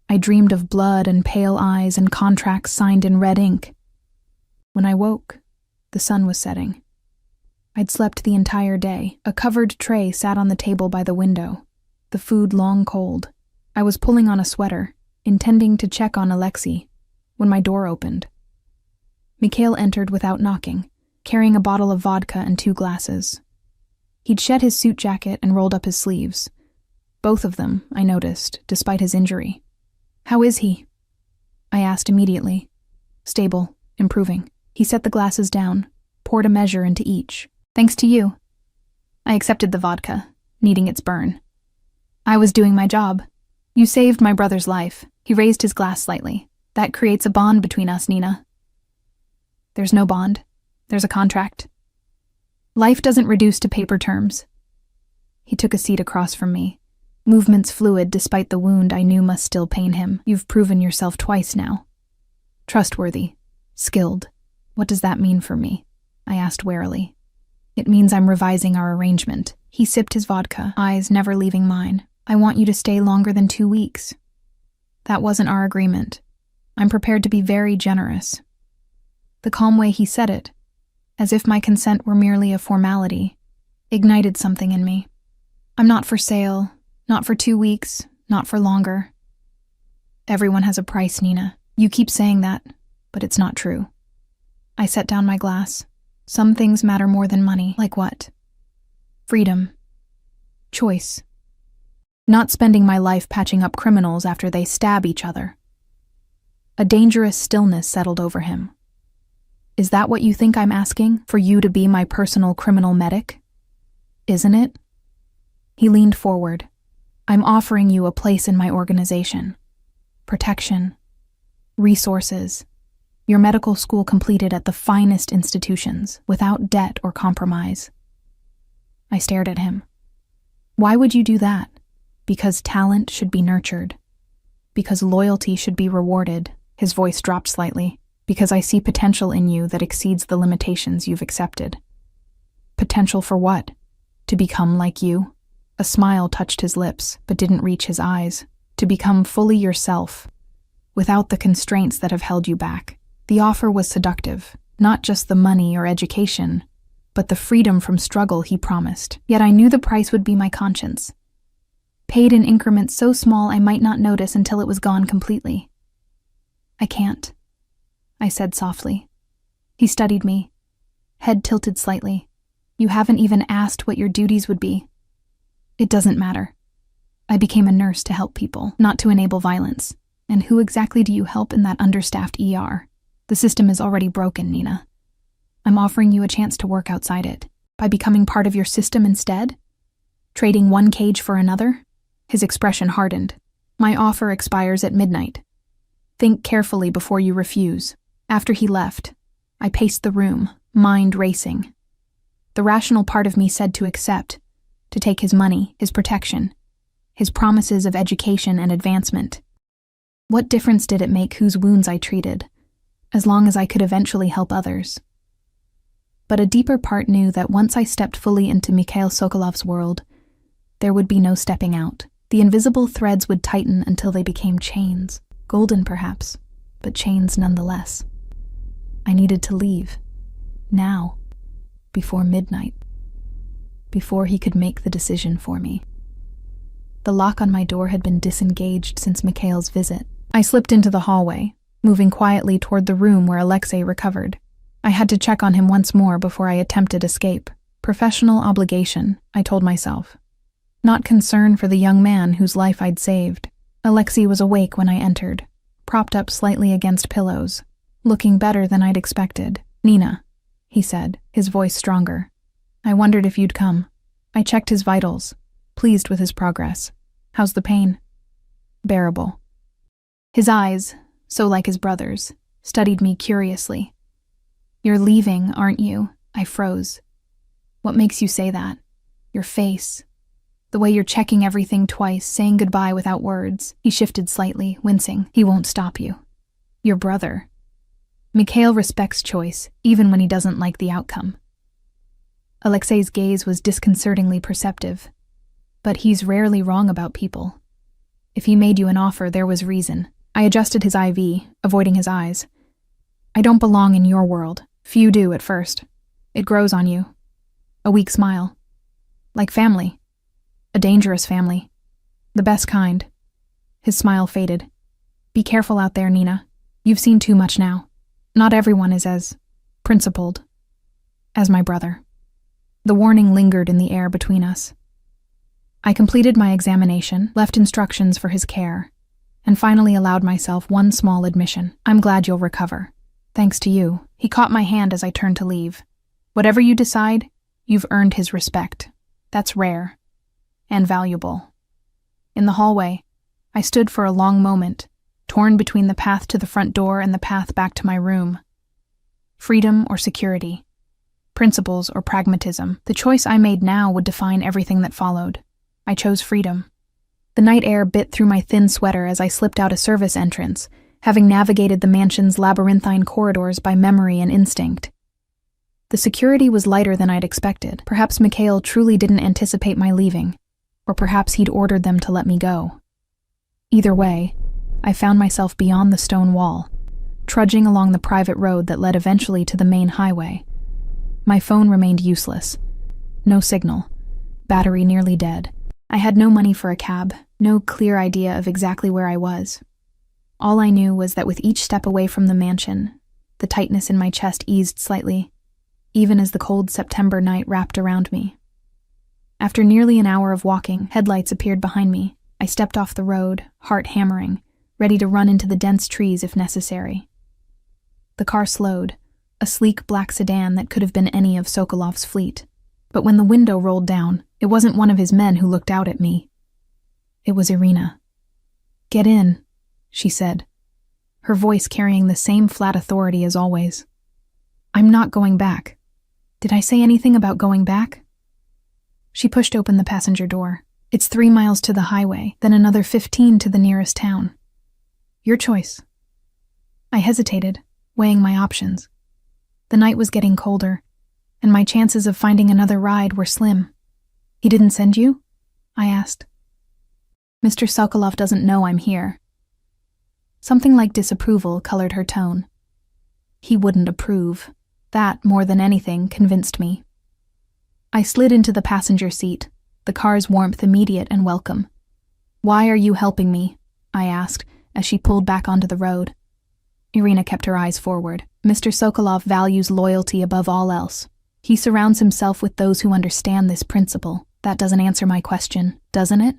I dreamed of blood and pale eyes and contracts signed in red ink. When I woke, the sun was setting. I'd slept the entire day. A covered tray sat on the table by the window, the food long cold. I was pulling on a sweater, intending to check on Alexei, when my door opened. Mikhail entered without knocking, carrying a bottle of vodka and 2 glasses. He'd shed his suit jacket and rolled up his sleeves. Both of them, I noticed, despite his injury. "How is he?" I asked immediately. "Stable, improving." He set the glasses down, poured a measure into each. "Thanks to you." I accepted the vodka, needing its burn. "I was doing my job. You saved my brother's life." He raised his glass slightly. "That creates a bond between us, Nina." "There's no bond. There's a contract. Life doesn't reduce to paper terms." He took a seat across from me, movements fluid despite the wound I knew must still pain him. "You've proven yourself twice now. Trustworthy, skilled. What does that mean for me?" I asked warily. "It means I'm revising our arrangement." He sipped his vodka, eyes never leaving mine. "I want you to stay longer than 2 weeks. That wasn't our agreement. I'm prepared to be very generous." The calm way he said it, as if my consent were merely a formality, ignited something in me. "I'm not for sale, not for 2 weeks, not for longer." "Everyone has a price, Nina. You keep saying that, but it's not true." I set down my glass. "Some things matter more than money." "Like what?" "Freedom. Choice. Not spending my life patching up criminals after they stab each other." A dangerous stillness settled over him. "Is that what you think I'm asking? For you to be my personal criminal medic? Isn't it?" He leaned forward. "I'm offering you a place in my organization. Protection. Resources. Your medical school completed at the finest institutions, without debt or compromise." I stared at him. "Why would you do that? Because talent should be nurtured. Because loyalty should be rewarded." His voice dropped slightly. "Because I see potential in you that exceeds the limitations you've accepted." "Potential for what? To become like you?" A smile touched his lips, but didn't reach his eyes. "To become fully yourself, without the constraints that have held you back." The offer was seductive, not just the money or education, but the freedom from struggle he promised. Yet I knew the price would be my conscience, paid in increments so small I might not notice until it was gone completely. "I can't," I said softly. He studied me, head tilted slightly. "You haven't even asked what your duties would be." "It doesn't matter. I became a nurse to help people, not to enable violence. And who exactly do you help in that understaffed ER? The system is already broken, Nina. I'm offering you a chance to work outside it, by becoming part of your system instead? Trading one cage for another?" His expression hardened. "My offer expires at midnight. Think carefully before you refuse." After he left, I paced the room, mind racing. The rational part of me said to accept, to take his money, his protection, his promises of education and advancement. What difference did it make whose wounds I treated, as long as I could eventually help others? But a deeper part knew that once I stepped fully into Mikhail Sokolov's world, there would be no stepping out. The invisible threads would tighten until they became chains. Golden, perhaps, but chains nonetheless. I needed to leave. Now. Before midnight. Before he could make the decision for me. The lock on my door had been disengaged since Mikhail's visit. I slipped into the hallway, moving quietly toward the room where Alexei recovered. I had to check on him once more before I attempted escape. Professional obligation, I told myself. Not concern for the young man whose life I'd saved. Alexei was awake when I entered, propped up slightly against pillows, looking better than I'd expected. "Nina," he said, his voice stronger. "I wondered if you'd come." I checked his vitals, pleased with his progress. "How's the pain?" "Bearable." His eyes, so like his brother's, studied me curiously. "You're leaving, aren't you?" I froze. "What makes you say that?" "Your face. The way you're checking everything twice, saying goodbye without words." He shifted slightly, wincing. "He won't stop you. Your brother." Mikhail respects choice, even when he doesn't like the outcome. Alexei's gaze was disconcertingly perceptive. But he's rarely wrong about people. If he made you an offer, there was reason. I adjusted his IV, avoiding his eyes. "I don't belong in your world. Few do at first. It grows on you." A weak smile. "Like family. A dangerous family. The best kind." His smile faded. "Be careful out there, Nina. You've seen too much now. Not everyone is as principled as my brother." The warning lingered in the air between us. I completed my examination, left instructions for his care, and finally allowed myself one small admission. "I'm glad you'll recover. Thanks to you." He caught my hand as I turned to leave. "Whatever you decide, you've earned his respect. That's rare and valuable." In the hallway, I stood for a long moment, torn between the path to the front door and the path back to my room. Freedom or security, principles or pragmatism, the choice I made now would define everything that followed. I chose freedom. The night air bit through my thin sweater as I slipped out a service entrance, having navigated the mansion's labyrinthine corridors by memory and instinct. The security was lighter than I'd expected. Perhaps Mikhail truly didn't anticipate my leaving, or perhaps he'd ordered them to let me go. Either way, I found myself beyond the stone wall, trudging along the private road that led eventually to the main highway. My phone remained useless. No signal. Battery nearly dead. I had no money for a cab, no clear idea of exactly where I was. All I knew was that with each step away from the mansion, the tightness in my chest eased slightly, even as the cold September night wrapped around me. After nearly an hour of walking, headlights appeared behind me. I stepped off the road, heart hammering, ready to run into the dense trees if necessary. The car slowed, a sleek black sedan that could have been any of Sokolov's fleet. But when the window rolled down, it wasn't one of his men who looked out at me. It was Irina. "Get in," she said, her voice carrying the same flat authority as always. "I'm not going back. Did I say anything about going back?" She pushed open the passenger door. "It's 3 miles to the highway, then another 15 to the nearest town. Your choice." I hesitated, weighing my options. The night was getting colder, and my chances of finding another ride were slim. "He didn't send you?" I asked. "Mr. Sokolov doesn't know I'm here." Something like disapproval colored her tone. He wouldn't approve. That, more than anything, convinced me. I slid into the passenger seat, the car's warmth immediate and welcome. "Why are you helping me?" I asked, as she pulled back onto the road. Irina kept her eyes forward. "Mr. Sokolov values loyalty above all else. He surrounds himself with those who understand this principle. That doesn't answer my question, doesn't it?"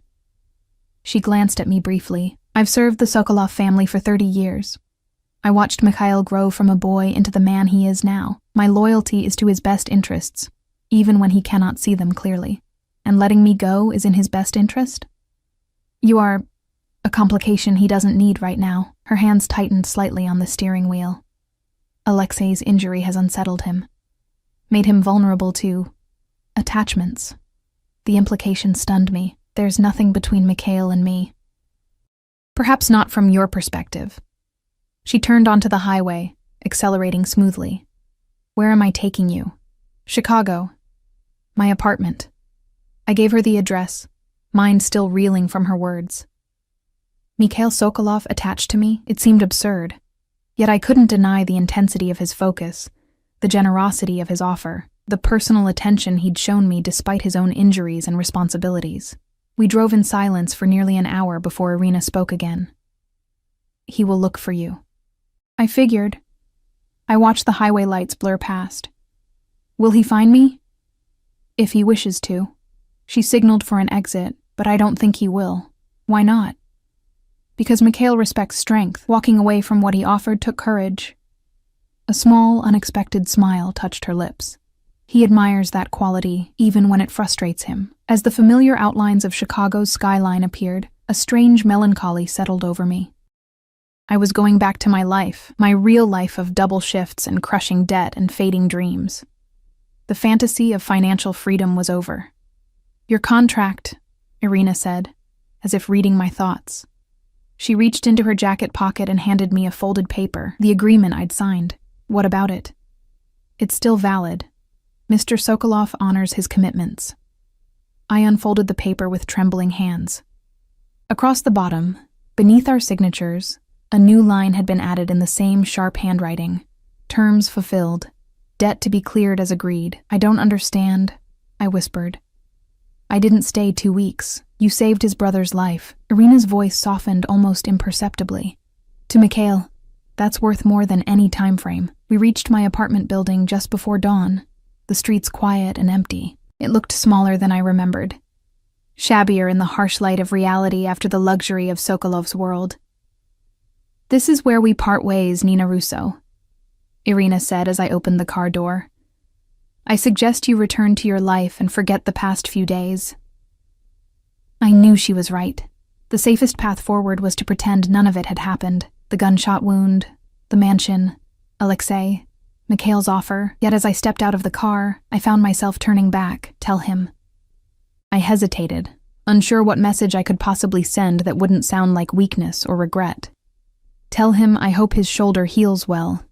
She glanced at me briefly. "I've served the Sokolov family for 30 years. I watched Mikhail grow from a boy into the man he is now. My loyalty is to his best interests, even when he cannot see them clearly. And letting me go is in his best interest? You are a complication he doesn't need right now." Her hands tightened slightly on the steering wheel. "Alexei's injury has unsettled him, made him vulnerable to attachments." The implication stunned me. There's nothing between Mikhail and me. "Perhaps not from your perspective." She turned onto the highway, accelerating smoothly. "Where am I taking you?" "Chicago. My apartment." I gave her the address, mind still reeling from her words. Mikhail Sokolov attached to me? It seemed absurd. Yet I couldn't deny the intensity of his focus, the generosity of his offer, the personal attention he'd shown me despite his own injuries and responsibilities. We drove in silence for nearly an hour before Irina spoke again. "He will look for you." I figured. I watched the highway lights blur past. "Will he find me?" "If he wishes to." She signaled for an exit, but I don't think he will. "Why not?" "Because Mikhail respects strength. Walking away from what he offered took courage." A small, unexpected smile touched her lips. "He admires that quality, even when it frustrates him." As the familiar outlines of Chicago's skyline appeared, a strange melancholy settled over me. I was going back to my life, my real life of double shifts and crushing debt and fading dreams. The fantasy of financial freedom was over. "Your contract," Irina said, as if reading my thoughts. She reached into her jacket pocket and handed me a folded paper, the agreement I'd signed. What about it? It's still valid. Mr. Sokolov honors his commitments. I unfolded the paper with trembling hands. Across the bottom, beneath our signatures, a new line had been added in the same sharp handwriting. Terms fulfilled. Debt to be cleared as agreed. I don't understand, I whispered. I didn't stay 2 weeks. You saved his brother's life. Irina's voice softened almost imperceptibly. To Mikhail, that's worth more than any time frame. We reached my apartment building just before dawn. The streets quiet and empty. It looked smaller than I remembered. Shabbier in the harsh light of reality after the luxury of Sokolov's world. This is where we part ways, Nina Russo, Irina said as I opened the car door. I suggest you return to your life and forget the past few days. I knew she was right. The safest path forward was to pretend none of it had happened. The gunshot wound, the mansion, Alexei, Mikhail's offer. Yet as I stepped out of the car, I found myself turning back, tell him. I hesitated, unsure what message I could possibly send that wouldn't sound like weakness or regret. Tell him I hope his shoulder heals well.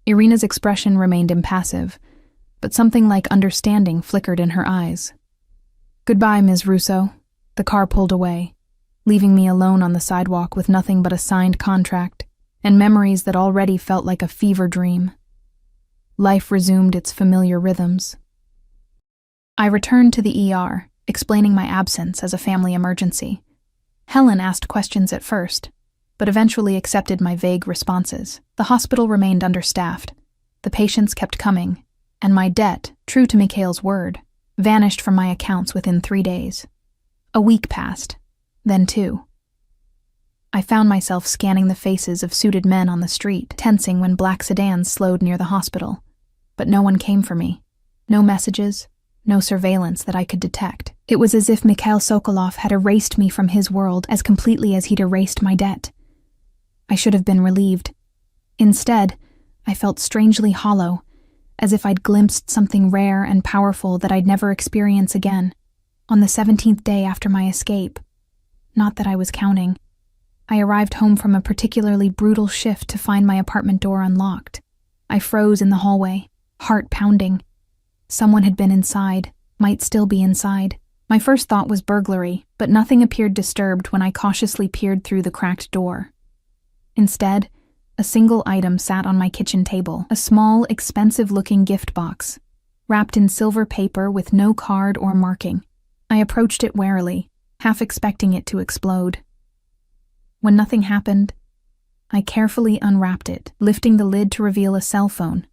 Irina's expression remained impassive, but something like understanding flickered in her eyes. Goodbye, Ms. Russo. The car pulled away, leaving me alone on the sidewalk with nothing but a signed contract and memories that already felt like a fever dream. Life resumed its familiar rhythms. I returned to the ER, explaining my absence as a family emergency. Helen asked questions at first, but eventually accepted my vague responses. The hospital remained understaffed. The patients kept coming, and my debt, true to Mikhail's word, vanished from my accounts within 3 days. A week passed, then 2. I found myself scanning the faces of suited men on the street, tensing when black sedans slowed near the hospital. But no one came for me. No messages, no surveillance that I could detect. It was as if Mikhail Sokolov had erased me from his world as completely as he'd erased my debt. I should have been relieved. Instead, I felt strangely hollow, as if I'd glimpsed something rare and powerful that I'd never experience again. On the 17th day after my escape, not that I was counting, I arrived home from a particularly brutal shift to find my apartment door unlocked. I froze in the hallway, heart pounding. Someone had been inside, might still be inside. My first thought was burglary, but nothing appeared disturbed when I cautiously peered through the cracked door. Instead, a single item sat on my kitchen table, a small, expensive-looking gift box, wrapped in silver paper with no card or marking. I approached it warily, half expecting it to explode. When nothing happened, I carefully unwrapped it, lifting the lid to reveal a cell phone.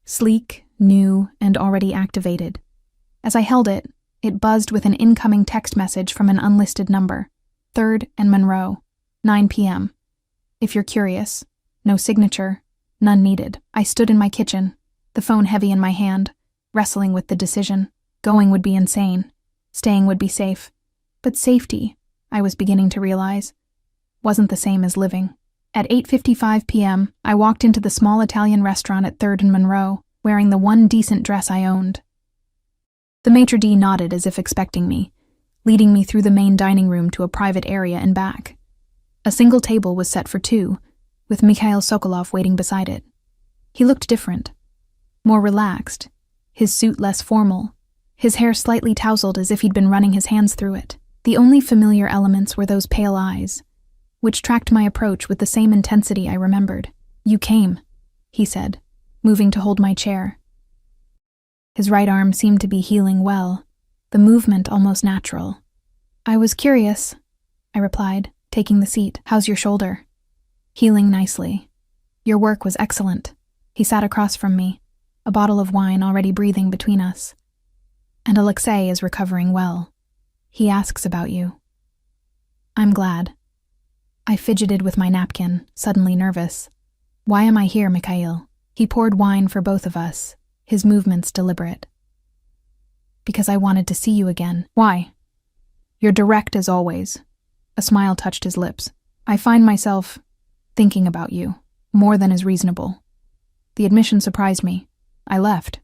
Sleek, new, and already activated. As I held it, it buzzed with an incoming text message from an unlisted number. 3rd and Monroe, 9 p.m. If you're curious, no signature, none needed. I stood in my kitchen, the phone heavy in my hand, wrestling with the decision. Going would be insane. Staying would be safe. But safety, I was beginning to realize, wasn't the same as living. At 8:55 p.m., I walked into the small Italian restaurant at 3rd and Monroe, wearing the one decent dress I owned. The maitre d' nodded as if expecting me, leading me through the main dining room to a private area and back. A single table was set for 2, with Mikhail Sokolov waiting beside it. He looked different, more relaxed, his suit less formal, his hair slightly tousled as if he'd been running his hands through it. The only familiar elements were those pale eyes, which tracked my approach with the same intensity I remembered. You came, he said, moving to hold my chair. His right arm seemed to be healing well, the movement almost natural. I was curious, I replied, taking the seat. How's your shoulder? Healing nicely. Your work was excellent. He sat across from me, a bottle of wine already breathing between us. And Alexei is recovering well. He asks about you. I'm glad. I fidgeted with my napkin, suddenly nervous. Why am I here, Mikhail? He poured wine for both of us, his movements deliberate. Because I wanted to see you again. Why? You're direct as always. A smile touched his lips. I find myself thinking about you, more than is reasonable. The admission surprised me. I left.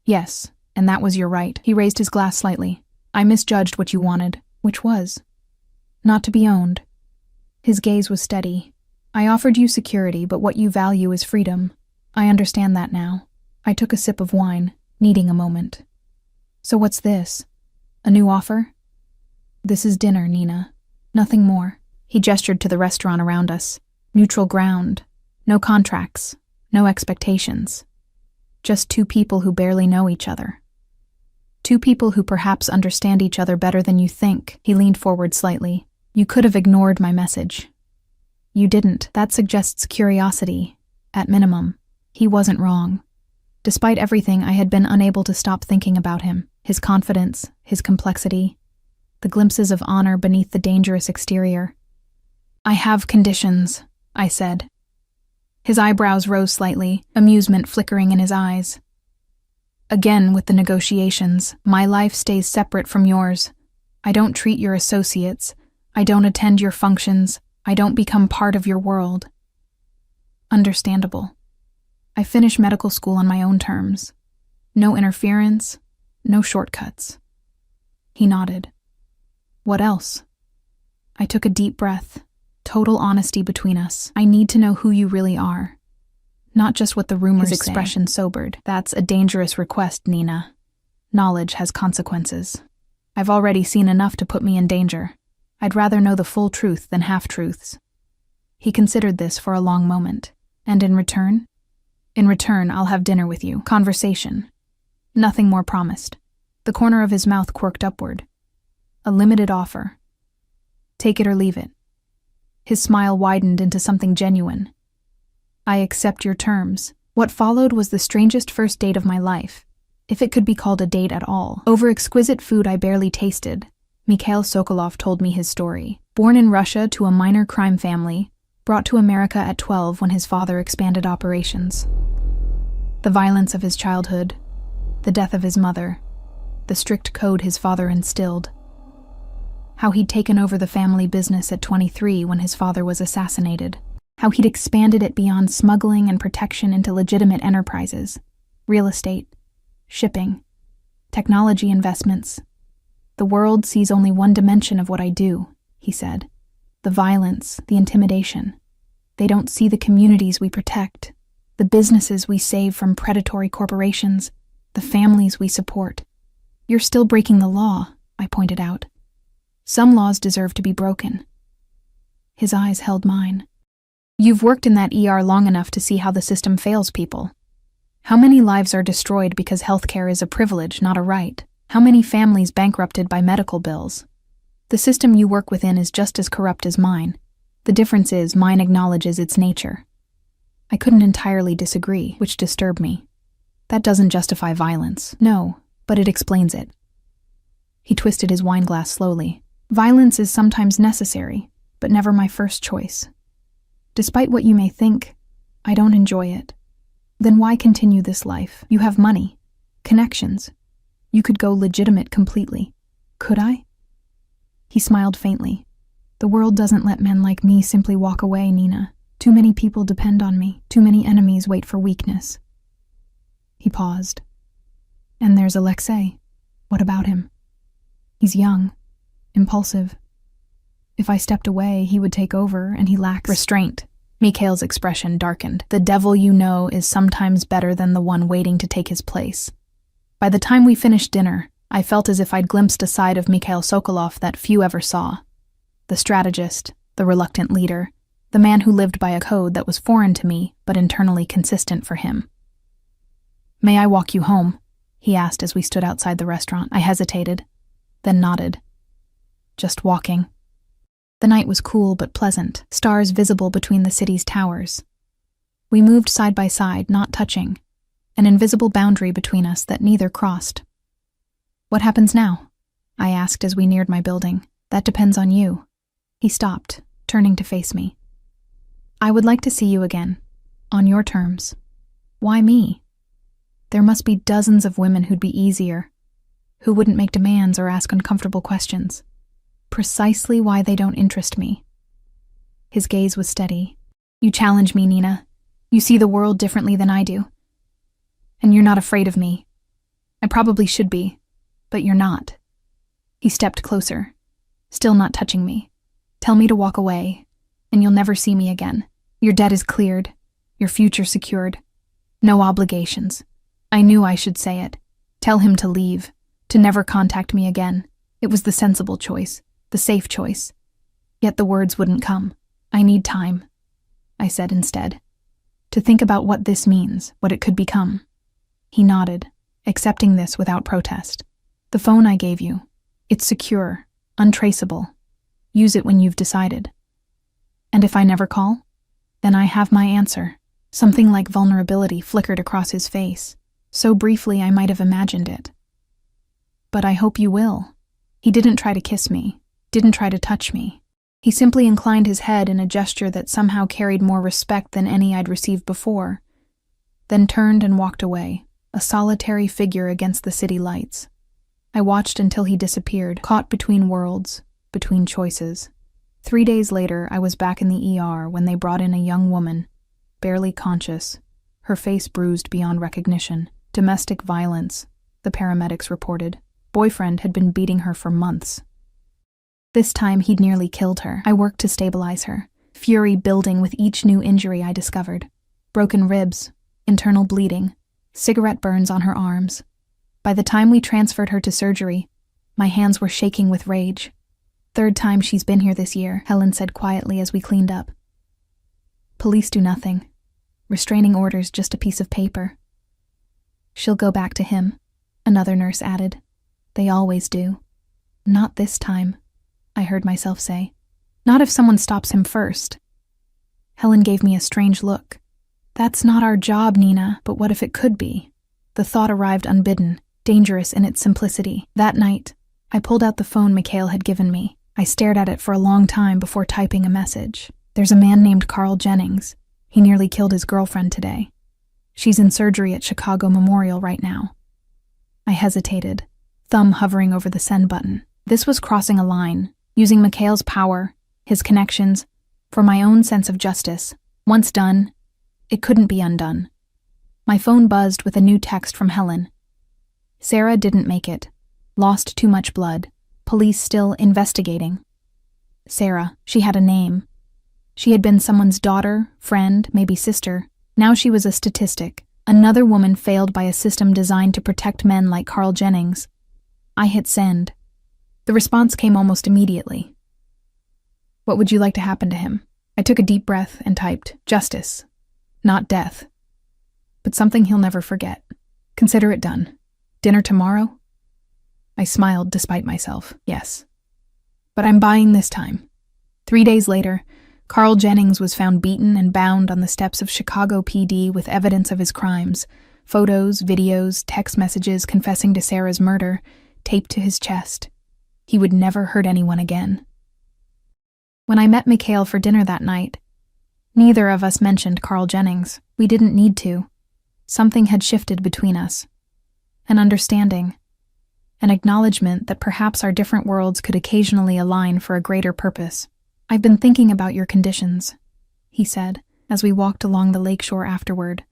Yes, and that was your right. He raised his glass slightly. I misjudged what you wanted, which was not to be owned. His gaze was steady. I offered you security, but what you value is freedom. I understand that now. I took a sip of wine, needing a moment. So what's this? A new offer? This is dinner, Nina. Nothing more. He gestured to the restaurant around us. Neutral ground. No contracts. No expectations. Just two people who barely know each other. Two people who perhaps understand each other better than you think. He leaned forward slightly. You could have ignored my message. You didn't. That suggests curiosity, at minimum. He wasn't wrong. Despite everything, I had been unable to stop thinking about him, his confidence, his complexity, the glimpses of honor beneath the dangerous exterior. I have conditions, I said. His eyebrows rose slightly, amusement flickering in his eyes. Again, with the negotiations, my life stays separate from yours. I don't treat your associates. I don't attend your functions. I don't become part of your world. Understandable. I finish medical school on my own terms. No interference, no shortcuts. He nodded. What else? I took a deep breath. Total honesty between us. I need to know who you really are. Not just what the rumors say. His expression sobered. That's a dangerous request, Nina. Knowledge has consequences. I've already seen enough to put me in danger. I'd rather know the full truth than half-truths. He considered this for a long moment. And in return? In return, I'll have dinner with you. Conversation. Nothing more promised. The corner of his mouth quirked upward. A limited offer. Take it or leave it. His smile widened into something genuine. I accept your terms. What followed was the strangest first date of my life, if it could be called a date at all. Over exquisite food I barely tasted, Mikhail Sokolov told me his story. Born in Russia to a minor crime family, brought to America at 12 when his father expanded operations. The violence of his childhood, the death of his mother, the strict code his father instilled. How he'd taken over the family business at 23 when his father was assassinated. How he'd expanded it beyond smuggling and protection into legitimate enterprises, real estate, shipping, technology investments. The world sees only one dimension of what I do, he said. The violence, the intimidation. They don't see the communities we protect, the businesses we save from predatory corporations, the families we support. You're still breaking the law, I pointed out. Some laws deserve to be broken. His eyes held mine. You've worked in that ER long enough to see how the system fails people. How many lives are destroyed because healthcare is a privilege, not a right? How many families bankrupted by medical bills? The system you work within is just as corrupt as mine. The difference is mine acknowledges its nature. I couldn't entirely disagree, which disturbed me. That doesn't justify violence. No, but it explains it. He twisted his wine glass slowly. Violence is sometimes necessary, but never my first choice. Despite what you may think, I don't enjoy it. Then why continue this life? You have money, connections. You could go legitimate completely. Could I? He smiled faintly. The world doesn't let men like me simply walk away, Nina. Too many people depend on me. Too many enemies wait for weakness. He paused. And there's Alexei. What about him? He's young, impulsive. If I stepped away, he would take over, and he lacks restraint. Mikhail's expression darkened. The devil you know is sometimes better than the one waiting to take his place. By the time we finished dinner, I felt as if I'd glimpsed a side of Mikhail Sokolov that few ever saw. The strategist, the reluctant leader, the man who lived by a code that was foreign to me, but internally consistent for him. May I walk you home? He asked as we stood outside the restaurant. I hesitated, then nodded. Just walking. The night was cool but pleasant, stars visible between the city's towers. We moved side by side, not touching, an invisible boundary between us that neither crossed. What happens now? I asked as we neared my building. That depends on you. He stopped, turning to face me. I would like to see you again, on your terms. Why me? There must be dozens of women who'd be easier, who wouldn't make demands or ask uncomfortable questions. Precisely why they don't interest me. His gaze was steady. You challenge me, Nina. You see the world differently than I do. And you're not afraid of me. I probably should be, but you're not. He stepped closer, still not touching me. Tell me to walk away, and you'll never see me again. Your debt is cleared, your future secured. No obligations. I knew I should say it. Tell him to leave, to never contact me again. It was the sensible choice, the safe choice. Yet the words wouldn't come. I need time, I said instead, to think about what this means, what it could become. He nodded, accepting this without protest. The phone I gave you, it's secure, untraceable. Use it when you've decided. And if I never call, then I have my answer. Something like vulnerability flickered across his face. So briefly I might have imagined it. But I hope you will. He didn't try to kiss me, didn't try to touch me. He simply inclined his head in a gesture that somehow carried more respect than any I'd received before, then turned and walked away, a solitary figure against the city lights. I watched until he disappeared, caught between worlds, between choices. 3 days later, I was back in the ER when they brought in a young woman, barely conscious, her face bruised beyond recognition. Domestic violence, the paramedics reported. Boyfriend had been beating her for months. This time he'd nearly killed her. I worked to stabilize her, fury building with each new injury I discovered. Broken ribs, internal bleeding, cigarette burns on her arms. By the time we transferred her to surgery, my hands were shaking with rage. 3rd time she's been here this year, Helen said quietly as we cleaned up. Police do nothing. Restraining orders just a piece of paper. She'll go back to him, another nurse added. They always do. Not this time, I heard myself say. Not if someone stops him first. Helen gave me a strange look. That's not our job, Nina, but what if it could be? The thought arrived unbidden, dangerous in its simplicity. That night, I pulled out the phone Mikhail had given me. I stared at it for a long time before typing a message. There's a man named Carl Jennings. He nearly killed his girlfriend today. She's in surgery at Chicago Memorial right now. I hesitated, thumb hovering over the send button. This was crossing a line, using Mikhail's power, his connections, for my own sense of justice. Once done, it couldn't be undone. My phone buzzed with a new text from Helen. Sarah didn't make it. Lost too much blood. Police still investigating. Sarah, she had a name. She had been someone's daughter, friend, maybe sister. Now she was a statistic. Another woman failed by a system designed to protect men like Carl Jennings. I hit send. The response came almost immediately. What would you like to happen to him? I took a deep breath and typed, justice, not death. But something he'll never forget. Consider it done. Dinner tomorrow? I smiled despite myself. Yes. But I'm buying this time. 3 days later, Carl Jennings was found beaten and bound on the steps of Chicago PD with evidence of his crimes. Photos, videos, text messages confessing to Sarah's murder, taped to his chest. He would never hurt anyone again. When I met Mikhail for dinner that night, neither of us mentioned Carl Jennings. We didn't need to. Something had shifted between us. An understanding. An acknowledgement that perhaps our different worlds could occasionally align for a greater purpose. I've been thinking about your conditions, he said, as we walked along the lakeshore afterward,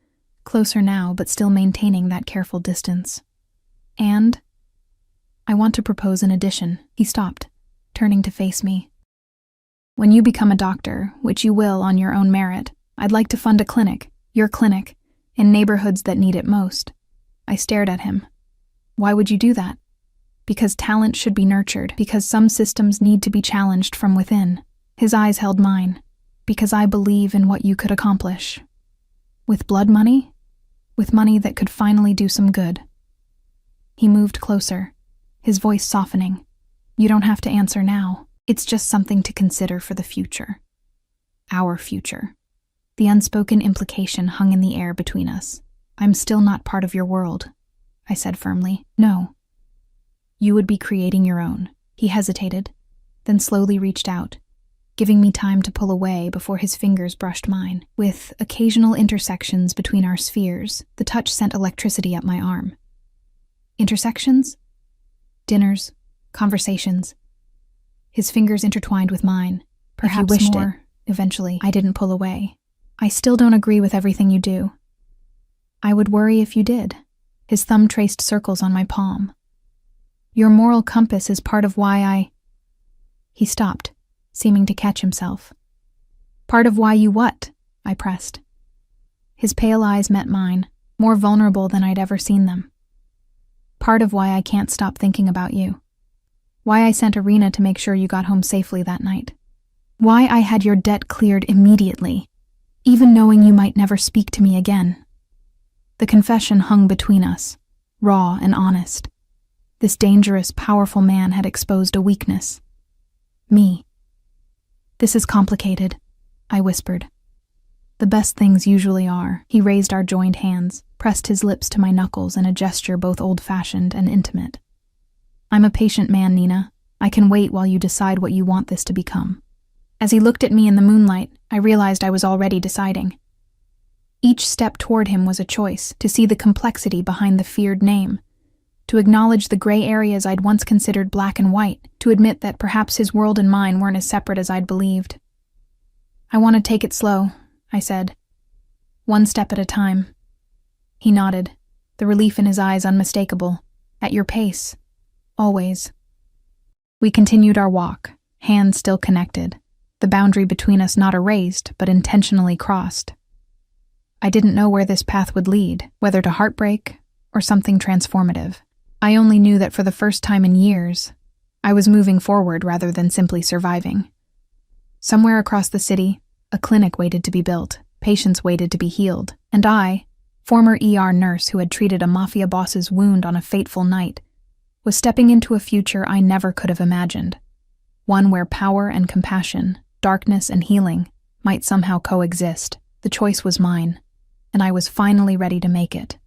closer now but still maintaining that careful distance. And I want to propose an addition. He stopped, turning to face me. When you become a doctor, which you will on your own merit, I'd like to fund a clinic, your clinic, in neighborhoods that need it most. I stared at him. Why would you do that? Because talent should be nurtured, because some systems need to be challenged from within. His eyes held mine, because I believe in what you could accomplish. With blood money? With money that could finally do some good. He moved closer, his voice softening. You don't have to answer now. It's just something to consider for the future. Our future. The unspoken implication hung in the air between us. I'm still not part of your world, I said firmly. No. You would be creating your own. He hesitated, then slowly reached out, giving me time to pull away before his fingers brushed mine. With occasional intersections between our spheres, the touch sent electricity up my arm. Intersections? Dinners, conversations. His fingers intertwined with mine. Perhaps wished more. Eventually, I didn't pull away. I still don't agree with everything you do. I would worry if you did. His thumb traced circles on my palm. Your moral compass is part of why I—" He stopped, seeming to catch himself. "Part of why you what?" I pressed. His pale eyes met mine, more vulnerable than I'd ever seen them. "Part of why I can't stop thinking about you. Why I sent Arena to make sure you got home safely that night. Why I had your debt cleared immediately, even knowing you might never speak to me again." The confession hung between us, raw and honest. This dangerous, powerful man had exposed a weakness. Me. "This is complicated," I whispered. "The best things usually are." He raised our joined hands, pressed his lips to my knuckles in a gesture both old-fashioned and intimate. "I'm a patient man, Nina. I can wait while you decide what you want this to become." As he looked at me in the moonlight, I realized I was already deciding. Each step toward him was a choice, to see the complexity behind the feared name, to acknowledge the gray areas I'd once considered black and white, to admit that perhaps his world and mine weren't as separate as I'd believed. "I want to take it slow," I said. "One step at a time." He nodded, the relief in his eyes unmistakable. "At your pace. Always." We continued our walk, hands still connected, the boundary between us not erased, but intentionally crossed. I didn't know where this path would lead, whether to heartbreak or something transformative. I only knew that for the first time in years, I was moving forward rather than simply surviving. Somewhere across the city, a clinic waited to be built, patients waited to be healed, and I, former ER nurse who had treated a Mafia boss's wound on a fateful night, was stepping into a future I never could have imagined. One where power and compassion, darkness and healing, might somehow coexist. The choice was mine, and I was finally ready to make it.